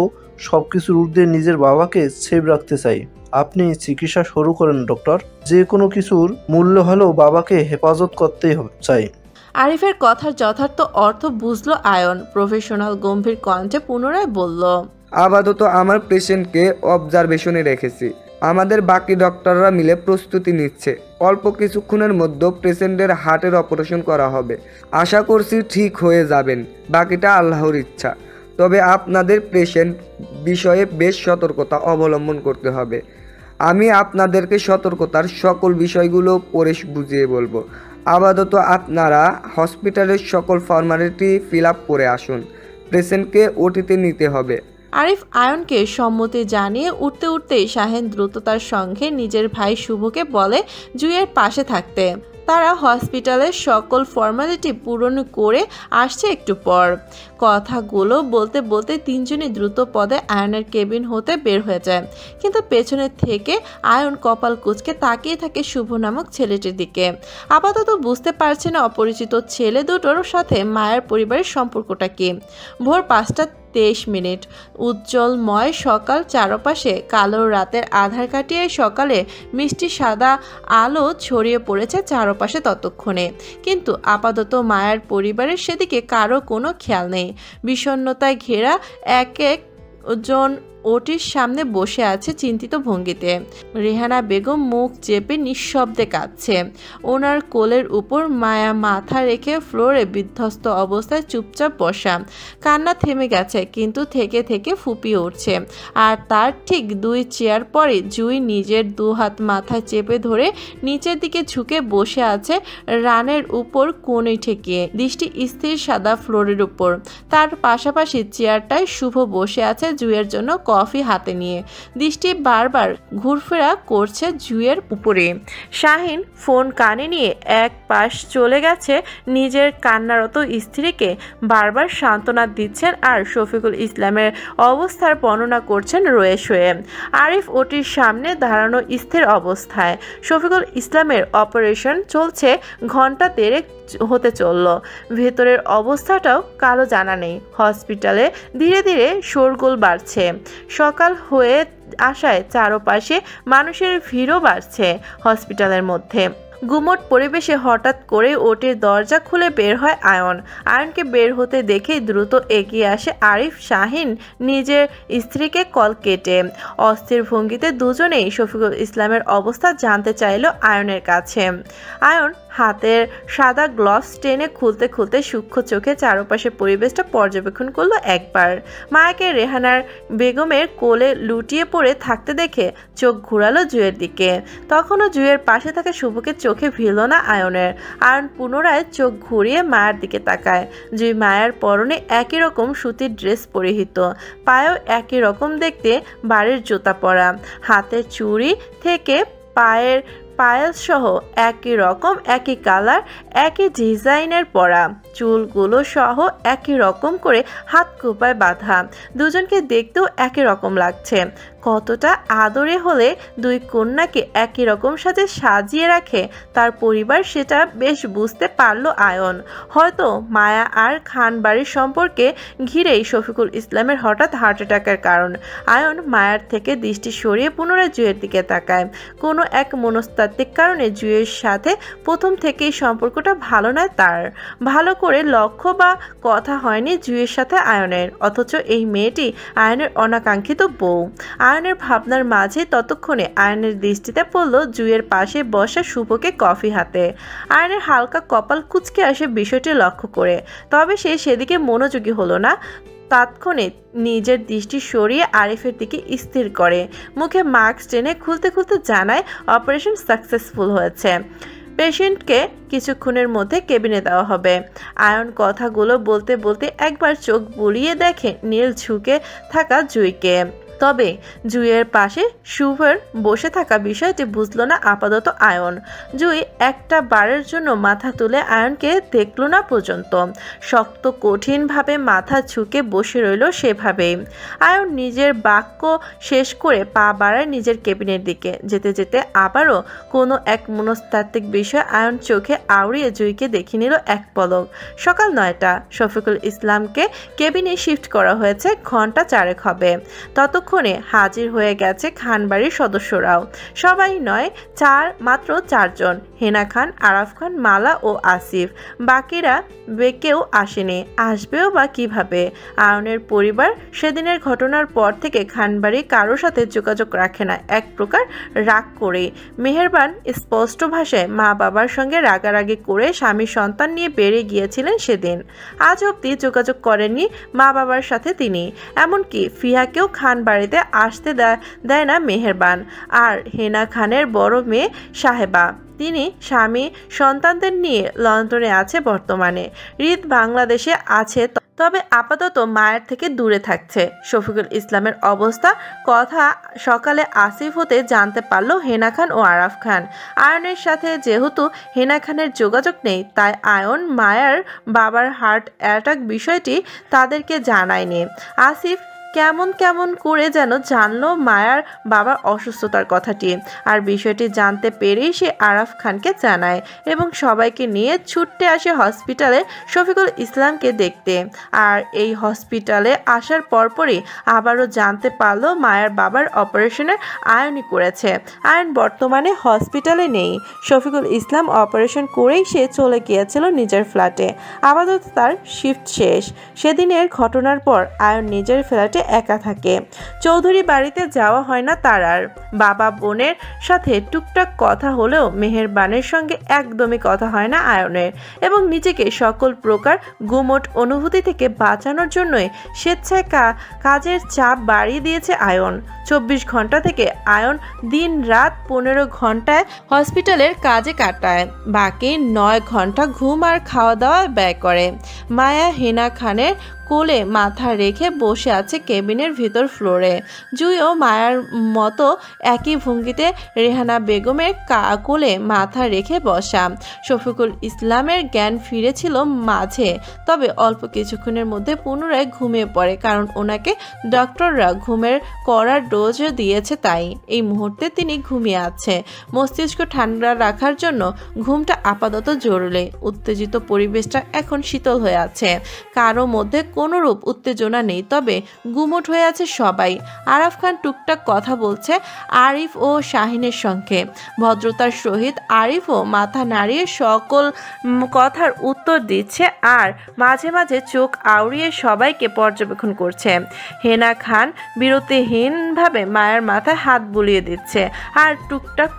সব কিছুর ঊর্ধ্বে নিজের বাবাকে সেভ রাখতে চাই। আপনি চিকিৎসা শুরু করেন ডক্টর। যে কোনো কিছুর মূল্য হলেও বাবাকে হেফাজত করতেই চাই। আরিফের কথার যথার্থ অর্থ বুঝলো আয়ন। প্রফেশনাল গম্ভীর কণ্ঠে পুনরায় বলল, আপাতত আমার পেশেন্টকে অবজারভেশনে রেখেছি। আমাদের বাকি ডক্টররা মিলে প্রস্তুতি নিচ্ছে। অল্প কিছুক্ষণের মধ্যে পেশেন্টের হার্টের অপারেশন করা হবে। আশা করছি ঠিক হয়ে যাবেন, বাকিটা আল্লাহর ইচ্ছা। তবে আপনাদের পেশেন্ট বিষয়ে বেশ সতর্কতা অবলম্বন করতে হবে। আমি আপনাদেরকে সতর্কতার সকল বিষয়গুলো পরে বুঝিয়ে বলবো। আপাতত আপনারা হসপিটালের সকল ফর্মালিটি ফিল আপ করে আসুন। পেশেন্টকে ওটিতে নিতে হবে। আরিফ আয়নকে সম্মতি জানিয়ে উঠতে উঠতেই শাহিন দ্রুততার সঙ্গে নিজের ভাই শুভকে বলে জুইয়ের পাশে থাকতে। তারা হসপিটালের সকল ফর্মালিটি পূরণ করে আসছে একটু পর। কথাগুলো বলতে বলতে তিনজনই দ্রুত পদে আয়নের কেবিন হতে বের হয়ে যায়, কিন্তু পেছনের থেকে আয়ন কপাল কুঁচকে তাকিয়ে থাকে শুভ নামক ছেলেটির দিকে। আপাতত বুঝতে পারছে না অপরিচিত ছেলে দুটোর সাথে মায়ের পরিবারের সম্পর্কটা কি। ভোর 5:23 উজ্জ্বলময় সকাল, চারপাশে কালো রাতের আধার কাটিয়ে সকালে মিষ্টি সাদা আলো ছড়িয়ে পড়েছে চারপাশে ততক্ষণে, কিন্তু আপাতত মায়ের পরিবারের সেদিকে কারো কোনো খেয়াল নেই। বিষণ্ণতায় ঘেরা এক একজন ওটির সামনে বসে আছে চিন্তিত ভঙ্গিতে। রেহানা বেগম মুখ চেপে নিঃশব্দে কাঁদছে। ওনার কোলের উপর মায়া মাথা রেখে ফ্লোরে বিধ্বস্ত অবস্থায় চুপচাপ বসা। কান্না থেমে গেছে, কিন্তু থেকে থেকে ফুপিয়ে উঠছে। আর তার ঠিক 2 চেয়ার পরে জুই নিজের 2 হাত মাথায় চেপে ধরে নিচের দিকে ঝুঁকে বসে আছে, রানের উপর কোণে ঠেকিয়ে, দৃষ্টি স্থির সাদা ফ্লোরের উপর। তার পাশাপাশি চেয়ারটায় শুভ বসে আছে জুইয়ের জন্য কফি হাতে নিয়ে। দৃষ্টি বারবার ঘুরফেরা করছে জুইয়ের উপরে। শাহিন ফোন কানে নিয়ে এক পাশ চলে গেছে, নিজের কান্নারত স্ত্রীকে বারবার সান্ত্বনা দিচ্ছেন আর শফিকুল ইসলামের অবস্থার বর্ণনা করছেন রয়ে শোয়ে। আরিফ ওটির সামনে দাঁড়ানো স্থির অবস্থায়। শফিকুল ইসলামের অপারেশন চলছে, ঘন্টা 3 হতে চলল। ভেতরের অবস্থাটাও কারো জানা নেই। হসপিটালে ধীরে ধীরে শোরগোল বাড়ছে। সকাল হয়ে আসায় চারপাশে মানুষের ভিড়ও বাড়ছে হসপিটালের মধ্যে। গুমট পরিবেশে হঠাৎ করে ওটির দরজা খুলে বের হয় আয়ন। আয়নকে বের হতে দেখেই দ্রুত এগিয়ে আসে আরিফ। শাহিন নিজের স্ত্রীকে কল কেটে অস্থির ভঙ্গিতে দুজনেই শফিকুল ইসলামের অবস্থা জানতে চাইল আয়নের কাছে। আয়ন হাতের সাদা গ্লাভস টেনে খুলতে খুলতে সূক্ষ্ম চোখে চারপাশে পরিবেশটা পর্যবেক্ষণ করলো একবার। মায়াকে রেহানার বেগমের কোলে লুটিয়ে পড়ে থাকতে দেখে চোখ ঘুরালো জুঁয়ের দিকে। তখনও জুঁয়ের পাশে থাকা শুভকে চোখে ভিড়ল না আয়নের। আয়ন পুনরায় চোখ ঘুরিয়ে মায়ার দিকে তাকায়। জুঁই মায়ার পরনে একই রকম সুতির ড্রেস পরিহিত, পায়েও একই রকম দেখতে বাড়ির জুতা পরা, হাতের চুড়ি থেকে পায়ের পায়েল সহ একই রকম, একই কালার, একই ডিজাইনের পরা, চুলগুলো সহ একই রকম করে হাত কোপায় বাঁধা। দুজনকে দেখতেও একই রকম লাগছে। কতটা আদরে হলে দুই কন্যাকে একই রকম সাজে সাজিয়ে রাখে তার পরিবার, সেটা বেশ বুঝতে পারল আয়ন। হয়তো মায়া আর খান বাড়ির সম্পর্কে ঘিরেই শফিকুল ইসলামের হঠাৎ হার্ট অ্যাটাকের কারণ। আয়ন মায়ার থেকে দৃষ্টি সরিয়ে পুনরায় জুঁয়ের দিকে তাকায়। কোনো এক মনস্তাত্ত্বিক কারণে জুঁয়ের সাথে প্রথম থেকেই সম্পর্কটা ভালো নয় তার। ভালো করে লক্ষ্য বা কথা হয়নি জুঁয়ের সাথে আয়নের, অথচ এই মেয়েটি আয়নের অনাকাঙ্ক্ষিত বউ। আয়নের ভাবনার মাঝে ততক্ষণে আয়নের দৃষ্টিতে পড়ল জুঁয়ের পাশে বসা শুভকে কফি হাতে। আয়নের হালকা কপাল কুঁচকে আসে বিষয়টি লক্ষ্য করে, তবে সে সেদিকে মনোযোগী হলো না। তৎক্ষণে নিজের দৃষ্টি সরিয়ে আরিফের দিকে স্থির করে, মুখে মাস্ক টেনে খুলতে খুলতে জানায় অপারেশন সাকসেসফুল হয়েছে, পেশেন্টকে কিছুক্ষণের মধ্যে কেবিনে দেওয়া হবে। আয়ন কথাগুলো বলতে বলতে একবার চোখ বুলিয়ে দেখে নীল ঝুঁকে থাকা জুঁইকে। তবে জুঁইয়ের পাশে শুভর বসে থাকা বিষয়টি বুঝল না আপাতত আয়ন। জুঁই একটা বারের জন্য মাথা তুলে আয়নকে দেখল না পর্যন্ত, শক্ত কঠিনভাবে মাথা ঝুঁকে বসে রইল সেভাবেই। আয়ন নিজের বাক্য শেষ করে পা বাড়ায় নিজের কেবিনের দিকে। যেতে যেতে আবারও কোনো এক মনস্তাত্ত্বিক বিষয় আয়ন চোখে আউড়িয়ে জুঁইকে দেখে নিল এক পলক। সকাল 9টা, শফিকুল ইসলামকে কেবিনে শিফট করা হয়েছে, ঘন্টা 4 হবে। ততক্ষণে হাজির হয়ে গেছে খানবাড়ির সদস্যরাও। সবাই নয়, মাত্র 4 জন, হেনা খান, আরাফ খান, মালা ও আসিফ। বাকিরা কেউ আসেনি, আসবেও বা কিভাবে। আয়নের পরিবার সেদিনের ঘটনার পর থেকে খানবাড়ি কারোর সাথে যোগাযোগ রাখে না, এক প্রকার রাগ করে। মেহেরবান স্পষ্ট ভাষায় মা বাবার সঙ্গে রাগারাগি করে স্বামী সন্তান নিয়ে বেরিয়ে গিয়েছিলেন সেদিন। আজ অবধি যোগাযোগ করেননি মা বাবার সাথে তিনি। এমনকি ফিহাকেও খান বাড়িতে আসতে দেয় না মেহেরবান। আর হেনা খানের বড় মেয়ে সাহেবা, তিনি স্বামী সন্তানদের নিয়ে লন্ডনে আছে বর্তমানে। রিত বাংলাদেশে আছে, তবে আপাতত মায়ের থেকে দূরে থাকছে। শফিকুল ইসলামের অবস্থা কথা সকালে আসিফ হতে জানতে পারল হেনা খান ও আরাফ খান। আয়নের সাথে যেহেতু হেনা খানের যোগাযোগ নেই, তাই আয়ন মায়ার বাবার হার্ট অ্যাটাক বিষয়টি তাদেরকে জানায়নি। আসিফ কেমন কেমন করে যেন জানলো মায়ার বাবার অসুস্থতার কথাটি, আর বিষয়টি জানতে পেরেই সে আরাফ খানকে জানায় এবং সবাইকে নিয়ে ছুটতে আসে হসপিটালে শফিকুল ইসলামকে দেখতে। আর এই হসপিটালে আসার পরপরই আবারও জানতে পারলো মায়ের বাবার অপারেশনের আয়নই করেছে। আয়ন বর্তমানে হসপিটালে নেই। শফিকুল ইসলাম অপারেশন করেই সে চলে গিয়েছিল নিজের ফ্ল্যাটে। আপাতত তার শিফট শেষ। সেদিনের ঘটনার পর আয়ন নিজের ফ্ল্যাটে একা থাকে। চৌধুরী বাড়িতে যাওয়া হয় না তার আর। বাবা বোনের সাথে টুকটাক কথা হলেও মেহেরবানের সঙ্গে একদমই কথা হয় না আয়নের। এবং নিজেকে সকল প্রকার গুমোট অনুভূতি থেকে বাঁচানোর জন্যই স্বেচ্ছায় কাজের চাপ বাড়িয়ে দিয়েছে আয়ন। 24 ঘন্টা থেকে আয়ন দিন রাত 15 ঘন্টায় হসপিটালের কাজে কাটায়, বাকি 9 ঘন্টা ঘুম আর খাওয়া দাওয়া ব্যয় করে। মায়া হেনা খানের কোলে মাথা রেখে বসে আছে কেবিনের ভিতর ফ্লোরে। জুঁইও মায়ার মতো একই ভঙ্গিতে রেহানা বেগমের কোলে মাথা রেখে বসা। শফিকুল ইসলামের জ্ঞান ফিরেছিল মাঝে, তবে অল্প কিছুক্ষণের মধ্যে পুনরায় ঘুমিয়ে পড়ে, কারণ ওনাকে ডক্টররা ঘুমের কড়া ডোজ দিয়েছে, তাই এই মুহূর্তে তিনি ঘুমিয়ে আছে। মস্তিষ্ক ঠান্ডা রাখার জন্য ঘুমটা আপাতত জরুরি। উত্তেজিত পরিবেশটা এখন শীতল হয়ে আছে, কারো মধ্যে কোনোরূপ উত্তেজনা নেই, তবে গুমোট হয়ে আছে সবাই। আরাফ খান টুকটাক কথা বলছে আরিফ ও শাহিনের সঙ্গে। ভদ্রতার সহিত আরিফও মাথা নাড়িয়ে সকল কথার উত্তর দিচ্ছে আর মাঝে মাঝে চোখ আউড়িয়ে সবাইকে পর্যবেক্ষণ করছে। হেনা খান বিরতিহীনভাবে মায়ের মাথায় হাত বুলিয়ে দিচ্ছে আর টুকটাক